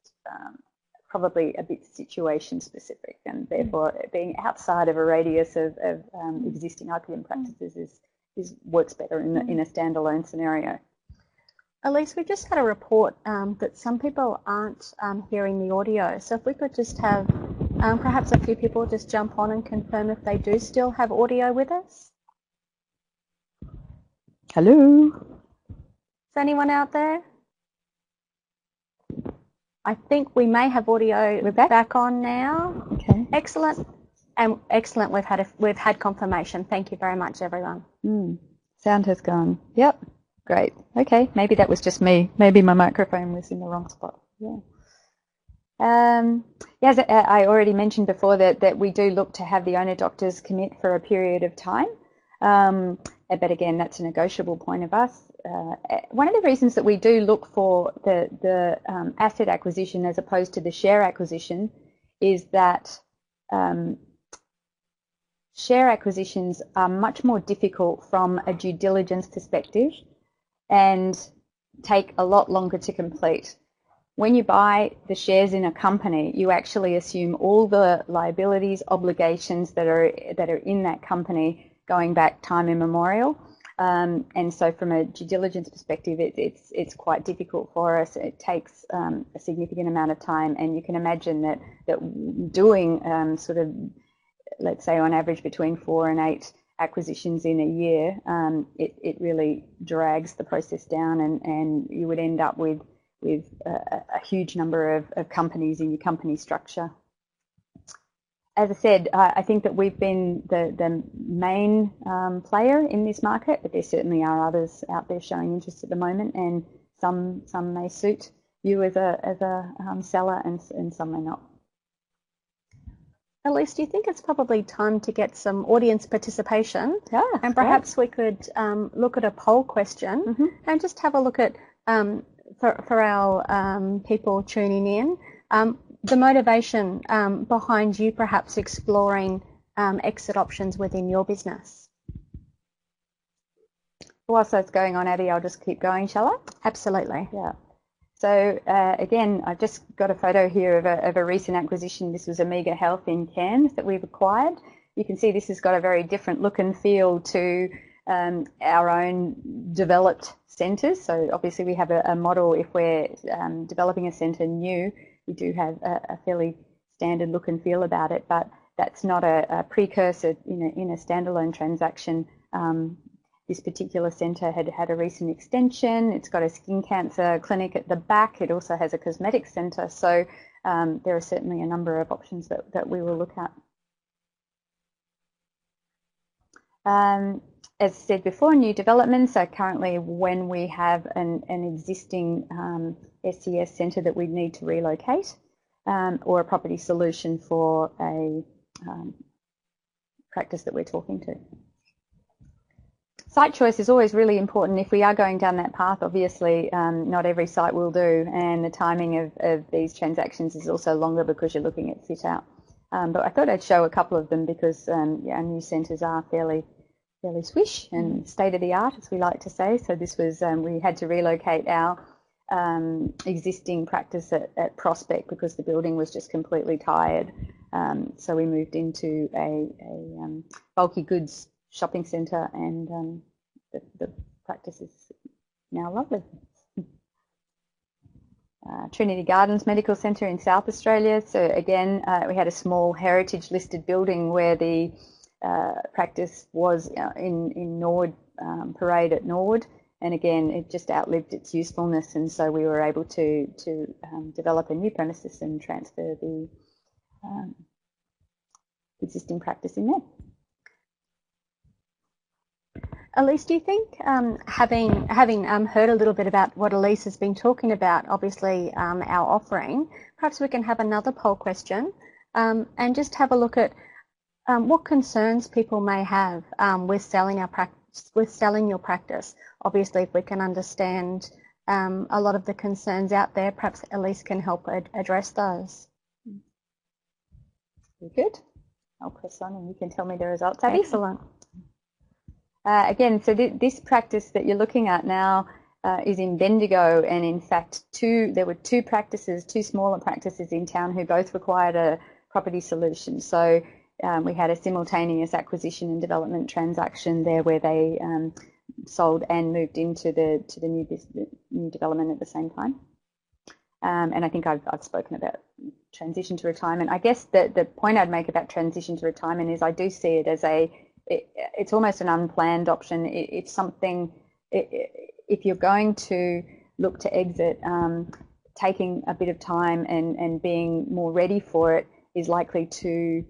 probably a bit situation specific, and therefore being outside of a radius of existing IPM practices works better in a standalone scenario. Elise, we just had a report that some people aren't hearing the audio. So if we could just have perhaps a few people just jump on and confirm if they do still have audio with us. Hello? Is anyone out there? I think we may have audio. We're back on now. Okay. Excellent. And excellent. We've had confirmation. Thank you very much, everyone. Sound has gone. Yep. Great. Okay. Maybe that was just me. Maybe my microphone was in the wrong spot. Yeah. As I already mentioned before, that we do look to have the owner doctors commit for a period of time. But again, that's a negotiable point of us. One of the reasons that we do look for the asset acquisition as opposed to the share acquisition is that share acquisitions are much more difficult from a due diligence perspective and take a lot longer to complete. When you buy the shares in a company, you actually assume all the liabilities, obligations that are in that company going back time immemorial. And so from a due diligence perspective, it's quite difficult for us. It takes a significant amount of time, and you can imagine that doing sort of, let's say on average between 4 and 8 acquisitions in a year, it really drags the process down, and you would end up with a huge number of companies in your company structure. As I said, I think that we've been the main player in this market, but there certainly are others out there showing interest at the moment, and some may suit you as a seller, and some may not. Elise, do you think it's probably time to get some audience participation? Yeah, and perhaps we could look at a poll question and just have a look at, for our people tuning in, the motivation behind you perhaps exploring exit options within your business. Whilst that's going on, Abby, I'll just keep going, shall I? Absolutely. Yeah. So again, I've just got a photo here of a recent acquisition. This was Omega Health in Cairns that we've acquired. You can see this has got a very different look and feel to our own developed centres. So obviously we have a model. If we're developing a centre new, we do have a fairly standard look and feel about it, but that's not a precursor in a standalone transaction. This particular centre had a recent extension. It's got a skin cancer clinic at the back. It also has a cosmetics centre. So there are certainly a number of options that we will look at. As I said before, new developments. So currently when we have an existing SCS centre that we need to relocate, or a property solution for a practice that we're talking to. Site choice is always really important if we are going down that path. Obviously, not every site will do, and the timing of these transactions is also longer because you're looking at fit out. But I thought I'd show a couple of them because our new centres are fairly swish and state of the art, as we like to say. So this was we had to relocate our existing practice at Prospect because the building was just completely tired. So we moved into a bulky goods shopping centre, and the practice is now lovely. Trinity Gardens Medical Centre in South Australia. So again, we had a small heritage listed building where the practice was in Norwood, Parade at Norwood, and again it just outlived its usefulness, and so we were able to develop a new premises and transfer the existing practice in there. Elise, do you think, having heard a little bit about what Elise has been talking about, obviously our offering, perhaps we can have another poll question and just have a look at what concerns people may have with selling your practice. Obviously, if we can understand a lot of the concerns out there, perhaps Elise can help address those. Good. I'll press on and you can tell me the results, Abby. Excellent. Again, so this practice that you're looking at now is in Bendigo, and in fact there were two smaller practices in town who both required a property solution. So we had a simultaneous acquisition and development transaction there where they sold and moved into the new development at the same time. And I think I've spoken about transition to retirement. I guess the point I'd make about transition to retirement is I do see it as it's almost an unplanned option. It's something, if you're going to look to exit, taking a bit of time and being more ready for it is likely to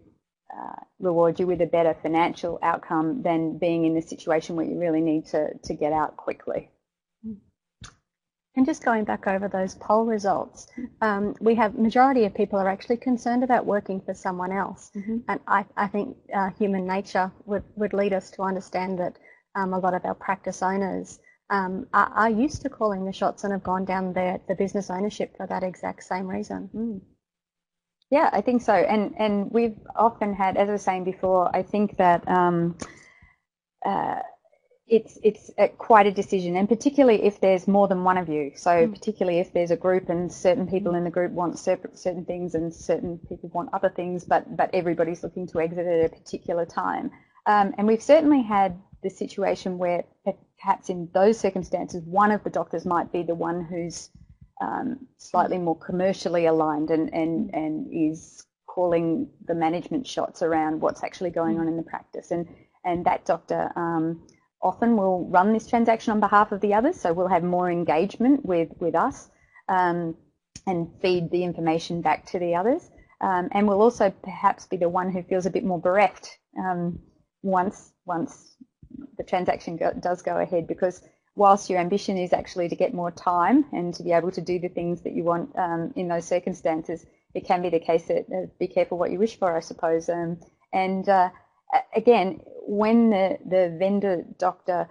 reward you with a better financial outcome than being in the situation where you really need to get out quickly. And just going back over those poll results, we have majority of people are actually concerned about working for someone else. And I think human nature would lead us to understand that a lot of our practice owners are used to calling the shots and have gone down the business ownership for that exact same reason. Yeah, I think so. And we've often had, as I was saying before, I think that it's quite a decision, and particularly if there's more than one of you. So particularly if there's a group and certain people in the group want certain things and certain people want other things, but everybody's looking to exit at a particular time. And we've certainly had the situation where perhaps in those circumstances, one of the doctors might be the one who's slightly more commercially aligned and is calling the management shots around what's actually going on in the practice. And that doctor often will run this transaction on behalf of the others, so we'll have more engagement with us and feed the information back to the others. And we'll also perhaps be the one who feels a bit more bereft once the transaction does go ahead, because whilst your ambition is actually to get more time and to be able to do the things that you want in those circumstances, it can be the case that be careful what you wish for, I suppose. Again, when the vendor doctor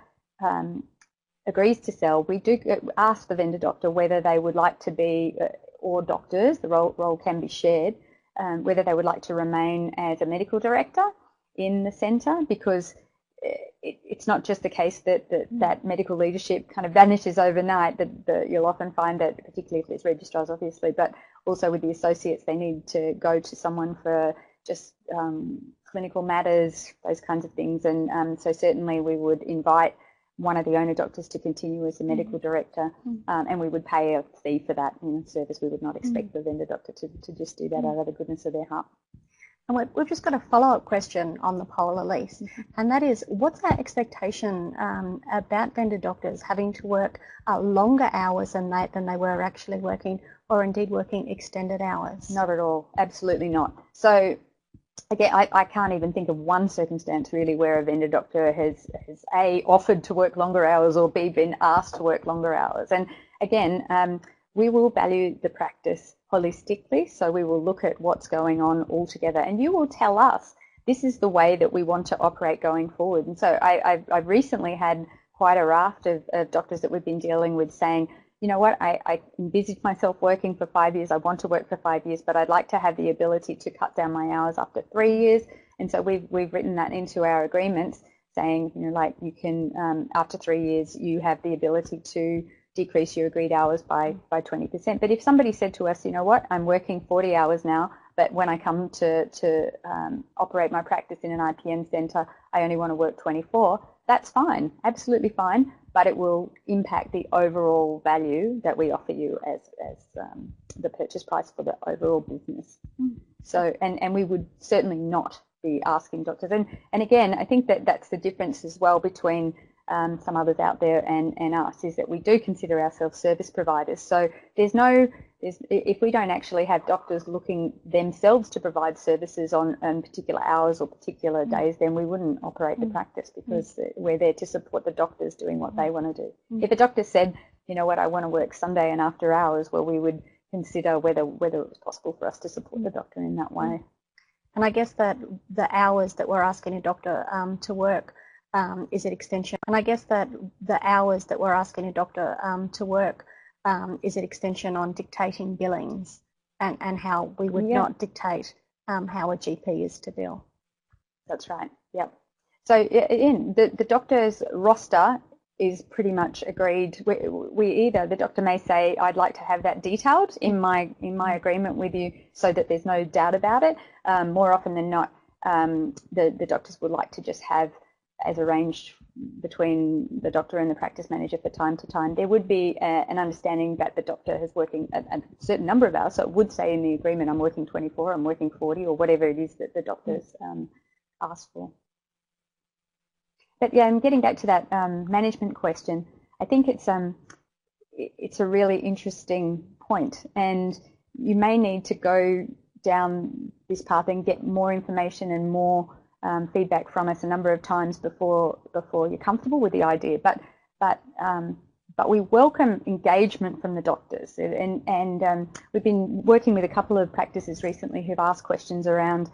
agrees to sell, we do ask the vendor doctor whether they would like to be, or doctors, the role can be shared, whether they would like to remain as a medical director in the centre, because it's not just the case that medical leadership kind of vanishes overnight. That you'll often find that, particularly if there's registrars, obviously, but also with the associates, they need to go to someone for just clinical matters, those kinds of things. And so certainly we would invite one of the owner doctors to continue as the medical director, and we would pay a fee for that service. We would not expect the vendor doctor to just do that out of the goodness of their heart. And we've just got a follow-up question on the poll, Elise, and that is, what's our expectation about vendor doctors having to work longer hours than they were actually working, or indeed working extended hours? Not at all. Absolutely not. So again, I can't even think of one circumstance really where a vendor doctor has A, offered to work longer hours, or B, been asked to work longer hours. And again, we will value the practice holistically, so we will look at what's going on altogether, and you will tell us this is the way that we want to operate going forward. And so I've recently had quite a raft of doctors that we've been dealing with saying, you know what, I envisage myself working for 5 years, I want to work for 5 years, but I'd like to have the ability to cut down my hours after 3 years. And so we've written that into our agreements, saying, like, you can, after 3 years, you have the ability to decrease your agreed hours by 20%. But if somebody said to us, you know what, I'm working 40 hours now, but when I come to operate my practice in an IPM centre, I only want to work 24, that's fine, absolutely fine, but it will impact the overall value that we offer you as the purchase price for the overall business. So, and we would certainly not be asking doctors. And again, I think that's the difference as well between some others out there and us, is that we do consider ourselves service providers. So if we don't actually have doctors looking themselves to provide services on particular hours or particular days, then we wouldn't operate the practice, because we're there to support the doctors doing what they want to do. If a doctor said, you know what, I want to work Sunday and after hours, well, we would consider whether it was possible for us to support the doctor in that way. And I guess that the hours that we're asking a doctor to work, is it extension? And I guess that the hours that we're asking a doctor to work, is it extension on dictating billings, and how we would not dictate how a GP is to bill? That's right. Yep. So in the doctor's roster is pretty much agreed. The doctor may say, I'd like to have that detailed in my agreement with you, so that there's no doubt about it. More often than not, the doctors would like to just have, as arranged between the doctor and the practice manager for time to time, there would be an understanding that the doctor is working a certain number of hours. So it would say in the agreement, I'm working 24, I'm working 40, or whatever it is that the doctors ask for. But yeah, and getting back to that management question, I think it's a really interesting point, and you may need to go down this path and get more information and more feedback from us a number of times before you're comfortable with the idea. But we welcome engagement from the doctors, and we've been working with a couple of practices recently who've asked questions around,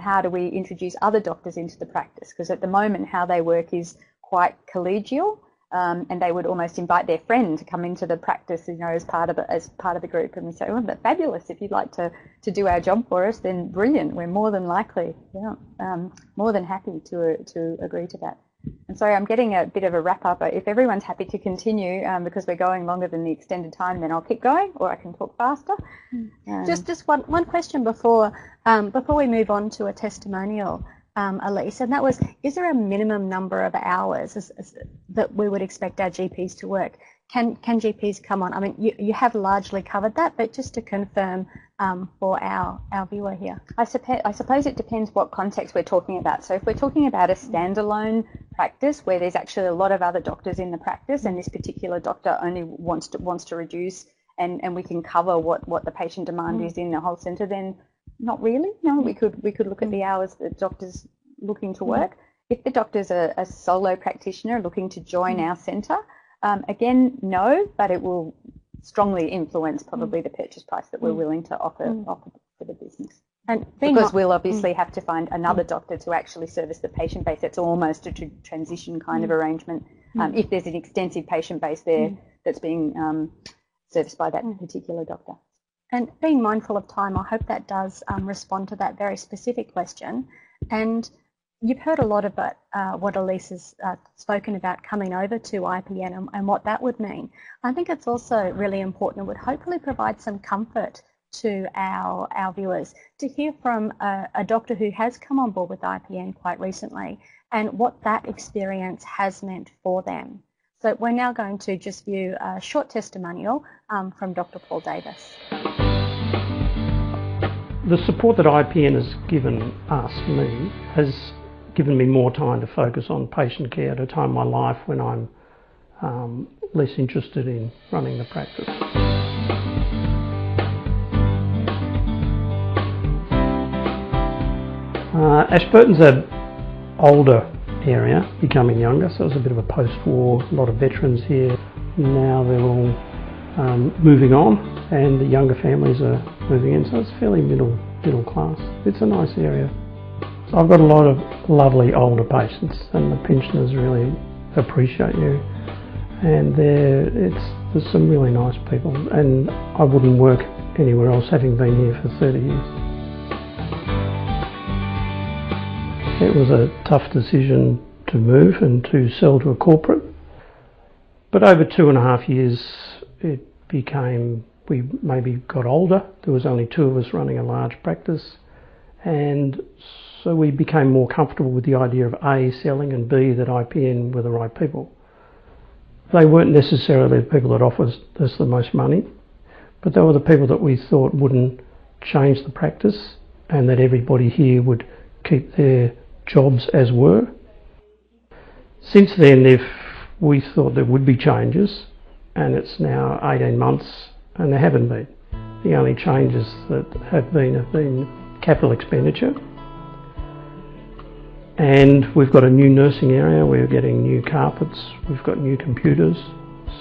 how do we introduce other doctors into the practice? Because at the moment, how they work is quite collegial, and they would almost invite their friend to come into the practice, as part of the group. And we say, oh, that's fabulous. If you'd like to do our job for us, then brilliant. We're more than likely, more than happy to agree to that. And sorry, I'm getting a bit of a wrap up. If everyone's happy to continue, because we're going longer than the extended time, then I'll keep going, or I can talk faster. Just one question before we move on to a testimonial, Elise, and that was, is there a minimum number of hours that we would expect our GPs to work? Can GPs come on? I mean, you have largely covered that, but just to confirm for our viewer here. I suppose it depends what context we're talking about. So if we're talking about a standalone practice where there's actually a lot of other doctors in the practice, and this particular doctor only wants to reduce, and we can cover what the patient demand is in the whole centre, then not really. No, we could look at the hours that doctors looking to work. If the doctor's a solo practitioner looking to join our centre, again, no, but it will strongly influence probably the purchase price that we're willing to offer for the business. And because we'll obviously have to find another doctor to actually service the patient base. It's almost a transition kind of arrangement if there's an extensive patient base there that's being serviced by that particular doctor. And being mindful of time, I hope that does respond to that very specific question. And you've heard a lot about what Elise has spoken about coming over to IPN and what that would mean. I think it's also really important and would hopefully provide some comfort to our viewers to hear from a doctor who has come on board with IPN quite recently and what that experience has meant for them. So we're now going to just view a short testimonial from Dr. Paul Davis. The support that IPN has given me, has given me more time to focus on patient care at a time in my life when I'm less interested in running the practice. Ashburton's an older area, becoming younger, so it was a bit of a post-war, a lot of veterans here. Now they're all moving on and the younger families are moving in, so it's fairly middle class. It's a nice area. So I've got a lot of lovely older patients and the pensioners really appreciate you, and there's some really nice people, and I wouldn't work anywhere else having been here for 30 years. It was a tough decision to move and to sell to a corporate, but over 2.5 years we maybe got older. There was only 2 of us running a large practice, and so we became more comfortable with the idea of A, selling, and B, that IPN were the right people. They weren't necessarily the people that offered us the most money, but they were the people that we thought wouldn't change the practice and that everybody here would keep their jobs as were. Since then, we thought there would be changes, and it's now 18 months and there haven't been. The only changes that have been capital expenditure, and we've got a new nursing area, we're getting new carpets, we've got new computers,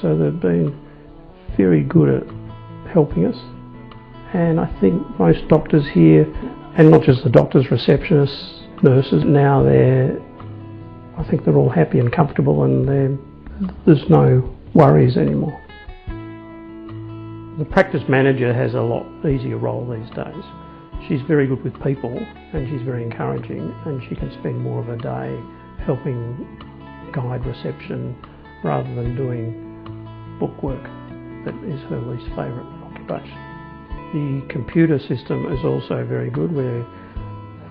so they've been very good at helping us. And I think most doctors here, and not just the doctors, receptionists, nurses, now I think they're all happy and comfortable, and there's no worries anymore. The practice manager has a lot easier role these days. She's very good with people and she's very encouraging, and she can spend more of her day helping guide reception rather than doing bookwork. That is her least favourite occupation. The computer system is also very good. We've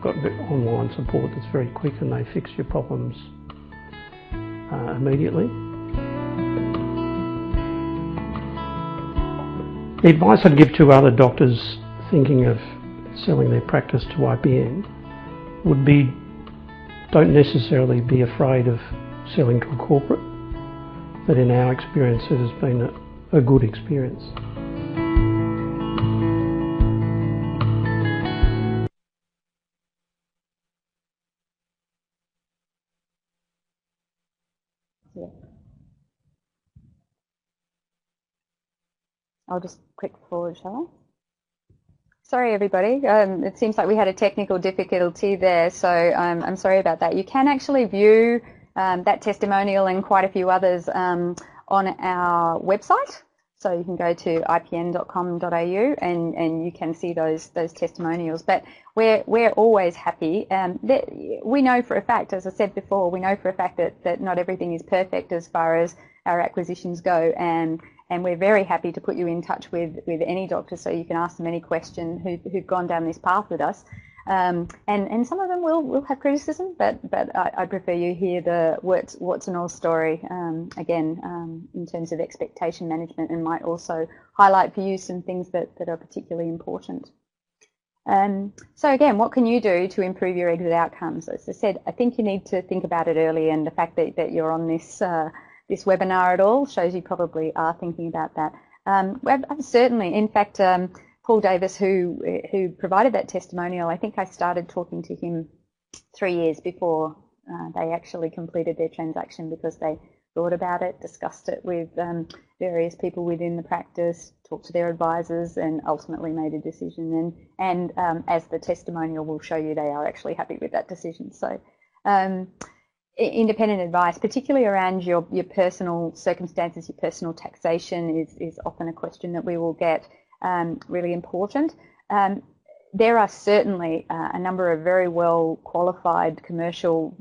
got online support that's very quick and they fix your problems immediately. The advice I'd give to other doctors thinking of selling their practice to IPN would be, don't necessarily be afraid of selling to a corporate. That in our experience it has been a good experience. Yeah. I'll just click forward, shall I? Sorry everybody, it seems like we had a technical difficulty there, so I'm sorry about that. You can actually view that testimonial and quite a few others on our website. So you can go to ipn.com.au and you can see those testimonials. But we're always happy. We know for a fact, as I said before, we know for a fact that not everything is perfect as far as our acquisitions go, and we're very happy to put you in touch with any doctor so you can ask them any question who've gone down this path with us. And some of them will have criticism, but I prefer you hear the what's and all story again in terms of expectation management, and might also highlight for you some things that are particularly important. So again, what can you do to improve your exit outcomes? As I said, I think you need to think about it early, and the fact that you're on this webinar at all shows you probably are thinking about that. Certainly, in fact, Paul Davis, who provided that testimonial, I think I started talking to him 3 years before they actually completed their transaction, because they thought about it, discussed it with various people within the practice, talked to their advisors, and ultimately made a decision. And as the testimonial will show you, they are actually happy with that decision. So independent advice, particularly around your personal circumstances, your personal taxation is often a question that we will get, really important. There are certainly a number of very well qualified commercial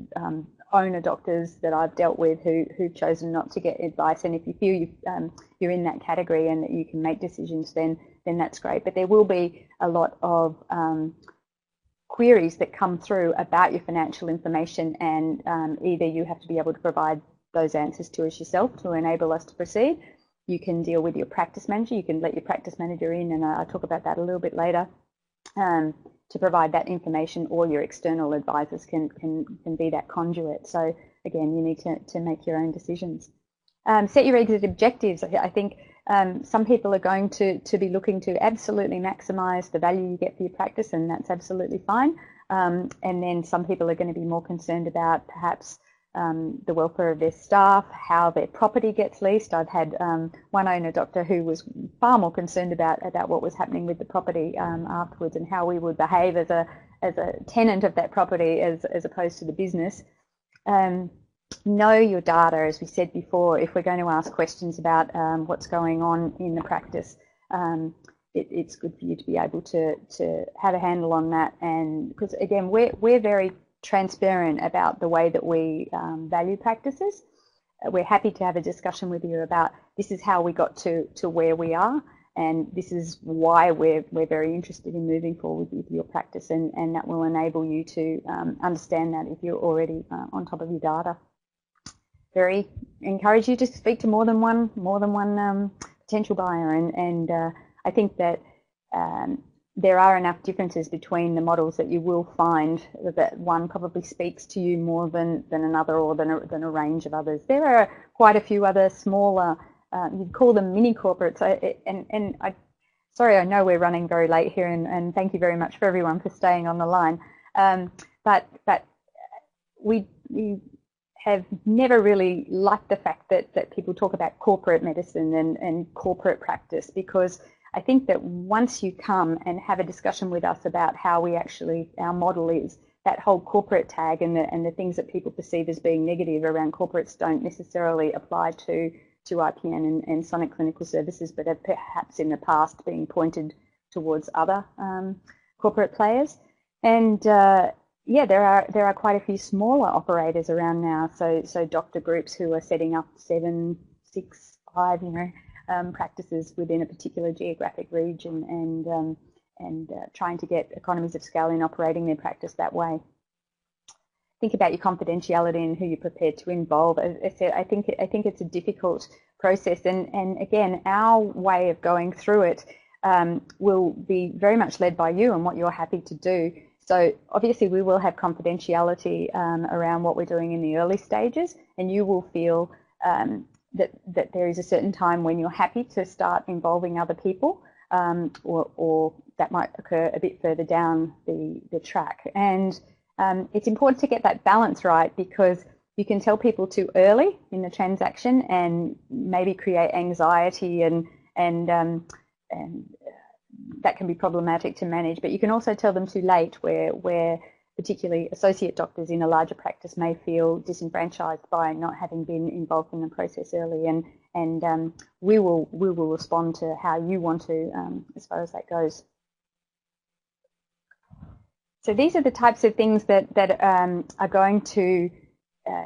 owner doctors that I've dealt with who've chosen not to get advice, and if you feel you're in that category and that you can make decisions, then that's great. But there will be a lot of queries that come through about your financial information, and either you have to be able to provide those answers to us yourself to enable us to proceed. You can deal with your practice manager. You can let your practice manager in, and I'll talk about that a little bit later, to provide that information, or your external advisors can be that conduit. So again, you need to make your own decisions. Set your exit objectives. I think some people are going to be looking to absolutely maximise the value you get for your practice, and that's absolutely fine. And then some people are going to be more concerned about perhaps the welfare of their staff, how their property gets leased. I've had one owner doctor who was far more concerned about what was happening with the property afterwards, and how we would behave as a tenant of that property as opposed to the business. Know your data, as we said before. If we're going to ask questions about what's going on in the practice, it's good for you to be able to have a handle on that. And because again, we're very transparent about the way that we value practices. We're happy to have a discussion with you about this is how we got to where we are, and this is why we're very interested in moving forward with your practice, and that will enable you to understand that if you're already on top of your data. Very encourage you to speak to more than one potential buyer, and I think that there are enough differences between the models that you will find that one probably speaks to you more than another, or than a range of others. There are quite a few other smaller, you'd call them mini corporates, sorry, I know we're running very late here, and thank you very much for everyone for staying on the line, but we have never really liked the fact that people talk about corporate medicine and corporate practice, because I think that once you come and have a discussion with us about how our model is, that whole corporate tag and the things that people perceive as being negative around corporates don't necessarily apply to IPN and Sonic Clinical Services, but have perhaps in the past been pointed towards other corporate players. And yeah, there are quite a few smaller operators around now. So doctor groups who are setting up 7, 6, 5, practices within a particular geographic region, and trying to get economies of scale in operating their practice that way. Think about your confidentiality and who you're prepared to involve. As I said, I think it's a difficult process, and again, our way of going through it will be very much led by you and what you're happy to do. So obviously we will have confidentiality around what we're doing in the early stages, and you will feel that there is a certain time when you're happy to start involving other people, or that might occur a bit further down the track. And it's important to get that balance right, because you can tell people too early in the transaction and maybe create anxiety, and that can be problematic to manage. But you can also tell them too late, where particularly associate doctors in a larger practice may feel disenfranchised by not having been involved in the process early, and we will respond to how you want to as far as that goes. So these are the types of things that are going to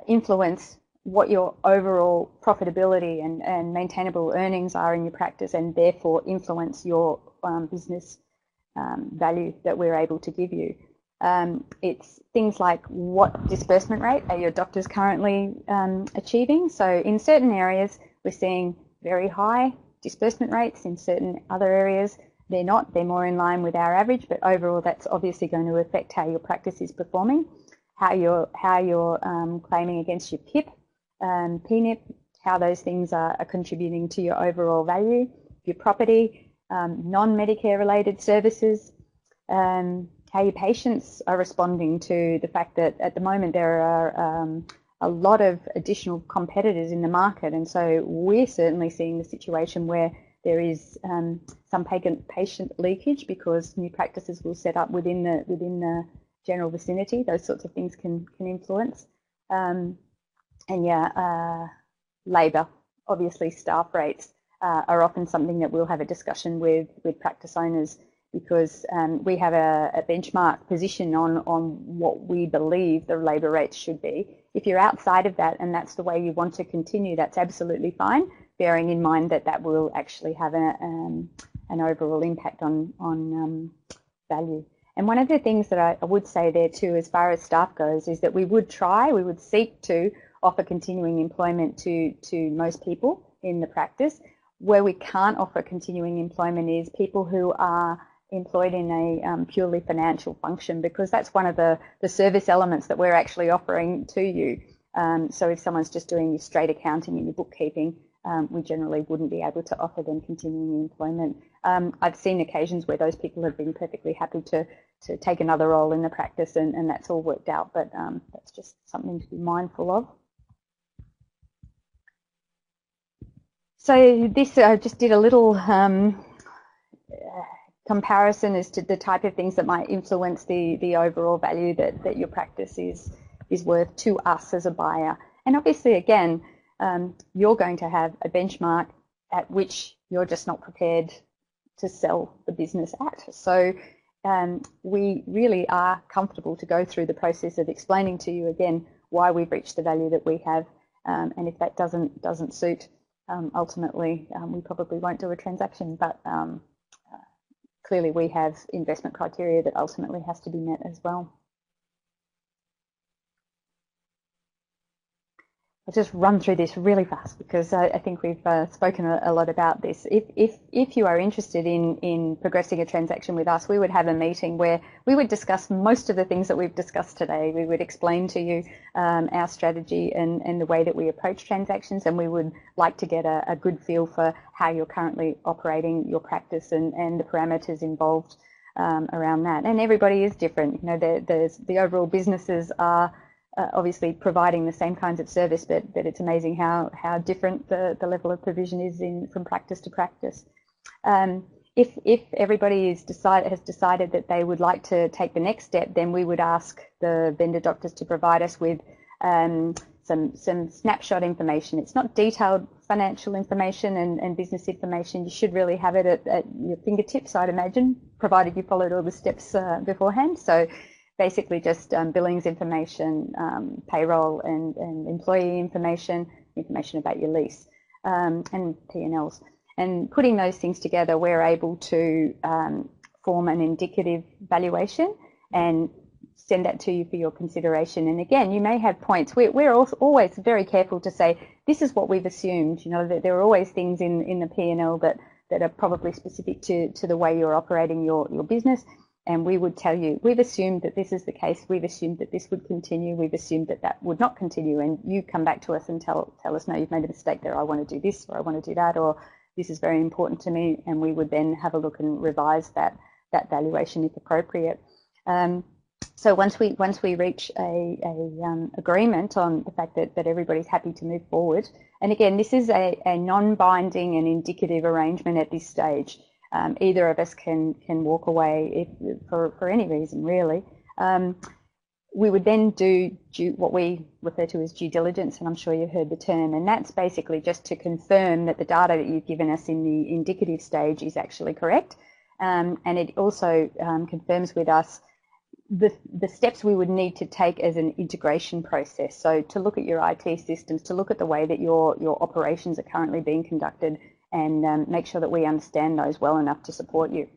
influence what your overall profitability and maintainable earnings are in your practice, and therefore influence your business value that we're able to give you. It's things like, what disbursement rate are your doctors currently achieving? So in certain areas we're seeing very high disbursement rates, in certain other areas they're not, they're more in line with our average, but overall that's obviously going to affect how your practice is performing, how you're claiming against your PIP, PNIP, how those things are contributing to your overall value, your property, non-Medicare related services, how your patients are responding to the fact that at the moment there are a lot of additional competitors in the market, and so we're certainly seeing the situation where there is some patient leakage because new practices will set up within the general vicinity. Those sorts of things can influence. And yeah, labour, obviously staff rates are often something that we'll have a discussion with practice owners, because we have a benchmark position on what we believe the labour rates should be. If you're outside of that and that's the way you want to continue, that's absolutely fine, bearing in mind that that will actually have an overall impact on value. And one of the things that I would say there too, as far as staff goes, is that we would seek to offer continuing employment to most people in the practice. Where we can't offer continuing employment is people who are employed in a purely financial function, because that's one of the service elements that we're actually offering to you. So if someone's just doing your straight accounting and your bookkeeping, we generally wouldn't be able to offer them continuing employment. I've seen occasions where those people have been perfectly happy to take another role in the practice, and that's all worked out, but that's just something to be mindful of. So this, I just did a little comparison as to the type of things that might influence the overall value that your practice is worth to us as a buyer. And obviously, again, you're going to have a benchmark at which you're just not prepared to sell the business at. So we really are comfortable to go through the process of explaining to you again why we've reached the value that we have, and if that doesn't suit, ultimately we probably won't do a transaction, but clearly we have investment criteria that ultimately has to be met as well. I'll just run through this really fast because I think we've spoken a lot about this. If you are interested in progressing a transaction with us, we would have a meeting where we would discuss most of the things that we've discussed today. We would explain to you our strategy and the way that we approach transactions, and we would like to get a good feel for how you're currently operating your practice and the parameters involved around that. And everybody is different. You know, the overall businesses are obviously providing the same kinds of service, but it's amazing how different the level of provision is from practice to practice. If everybody has decided that they would like to take the next step, then we would ask the vendor doctors to provide us with some snapshot information. It's not detailed financial information and business information. You should really have it at your fingertips, I'd imagine, provided you followed all the steps beforehand. So basically just billings information, payroll and employee information about your lease, and P&Ls. And putting those things together, we're able to form an indicative valuation and send that to you for your consideration. And again, you may have points. We're always very careful to say, this is what we've assumed. You know, that there are always things in the P&L that are probably specific to the way you're operating your business. And we would tell you, we've assumed that this is the case, we've assumed that this would continue, we've assumed that that would not continue, and you come back to us and tell us, no, you've made a mistake there, I want to do this, or I want to do that, or this is very important to me, and we would then have a look and revise that valuation if appropriate. So once we reach a agreement on the fact that everybody's happy to move forward, and again, this is a non-binding and indicative arrangement at this stage. Either of us can walk away for any reason, really. We would then do what we refer to as due diligence, and I'm sure you've heard the term, and that's basically just to confirm that the data that you've given us in the indicative stage is actually correct, and it also confirms with us the steps we would need to take as an integration process. So to look at your IT systems, to look at the way that your operations are currently being conducted, and make sure that we understand those well enough to support you.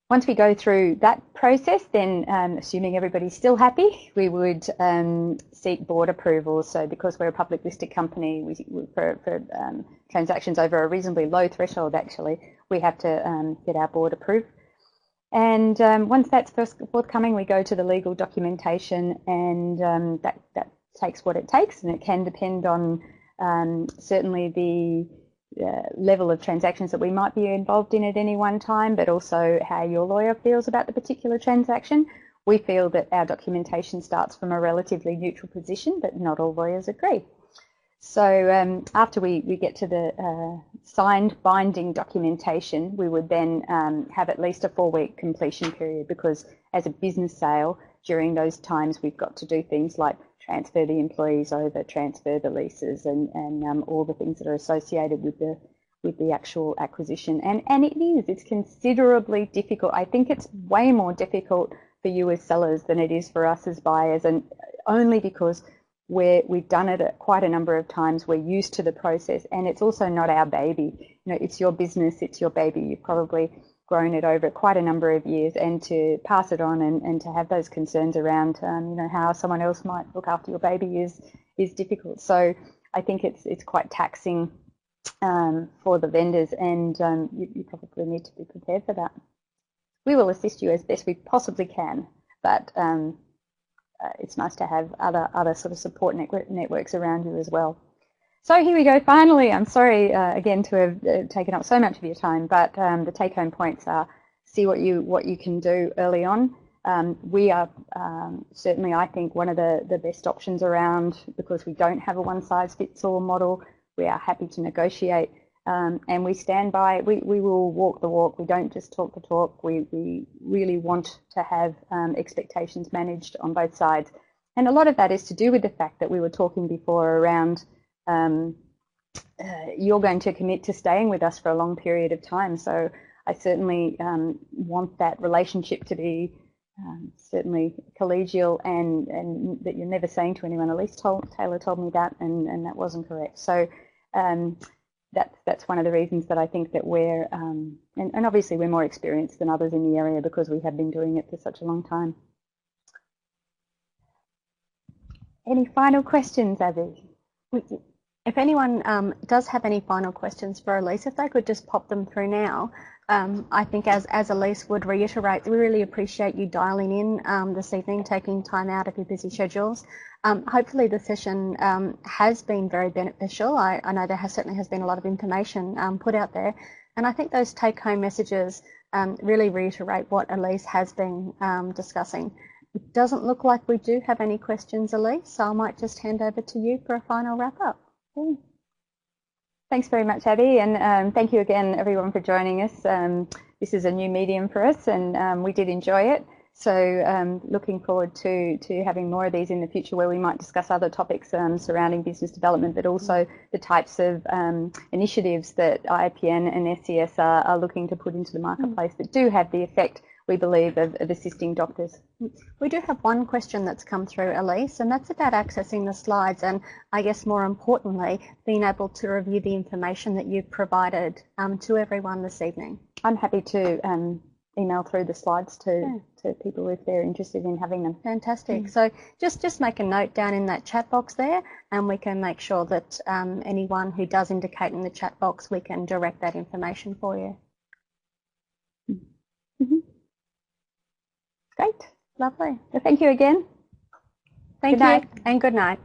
Once we go through that process, then assuming everybody's still happy, we would seek board approval. So because we're a public listed company, for transactions over a reasonably low threshold, actually, we have to get our board approved. And once that's forthcoming, we go to the legal documentation, and that takes what it takes, and it can depend on certainly the level of transactions that we might be involved in at any one time, but also how your lawyer feels about the particular transaction. we feel that our documentation starts from a relatively neutral position, but not all lawyers agree. So after we get to the signed binding documentation, we would then have at least a 4-week completion period, because as a business sale, during those times we've got to do things like transfer the employees over, transfer the leases, and all the things that are associated with the actual acquisition. And it's considerably difficult. I think it's way more difficult for you as sellers than it is for us as buyers, and only because we've done it quite a number of times. We're used to the process, and it's also not our baby. You know, it's your business, it's your baby. You've probably grown it over quite a number of years, and to pass it on and to have those concerns around, you know, how someone else might look after your baby is difficult. So I think it's quite taxing for the vendors, and you probably need to be prepared for that. We will assist you as best we possibly can, but it's nice to have other sort of support networks around you as well. So here we go. Finally, I'm sorry again to have taken up so much of your time, but the take-home points are: see what you can do early on. We are certainly, I think, one of the best options around, because we don't have a one-size-fits-all model. We are happy to negotiate, and we stand by. We will walk the walk. We don't just talk the talk. We really want to have expectations managed on both sides, and a lot of that is to do with the fact that we were talking before around you're going to commit to staying with us for a long period of time. So I certainly want that relationship to be certainly collegial, and that you're never saying to anyone, at least Taylor told me that, and that wasn't correct. So that's one of the reasons that I think that we're, and obviously we're more experienced than others in the area because we have been doing it for such a long time. Any final questions, Abby? If anyone does have any final questions for Elise, if they could just pop them through now. I think as Elise would reiterate, we really appreciate you dialing in this evening, taking time out of your busy schedules. Hopefully the session has been very beneficial. I know there certainly has been a lot of information put out there, and I think those take-home messages really reiterate what Elise has been discussing. It doesn't look like we do have any questions, Elise, so I might just hand over to you for a final wrap-up. Thanks very much, Abby, and thank you again, everyone, for joining us. This is a new medium for us, and we did enjoy it. So looking forward to having more of these in the future, where we might discuss other topics surrounding business development, but also the types of initiatives that IPN and SCS are looking to put into the marketplace that do have the effect, we believe, of assisting doctors. We do have one question that's come through, Elise, and that's about accessing the slides, and I guess more importantly, being able to review the information that you've provided to everyone this evening. I'm happy to email through the slides to people if they're interested in having them. Fantastic. So just make a note down in that chat box there, and we can make sure that anyone who does indicate in the chat box, we can direct that information for you. Great. Lovely. Well, thank you again. Thank you, and good night.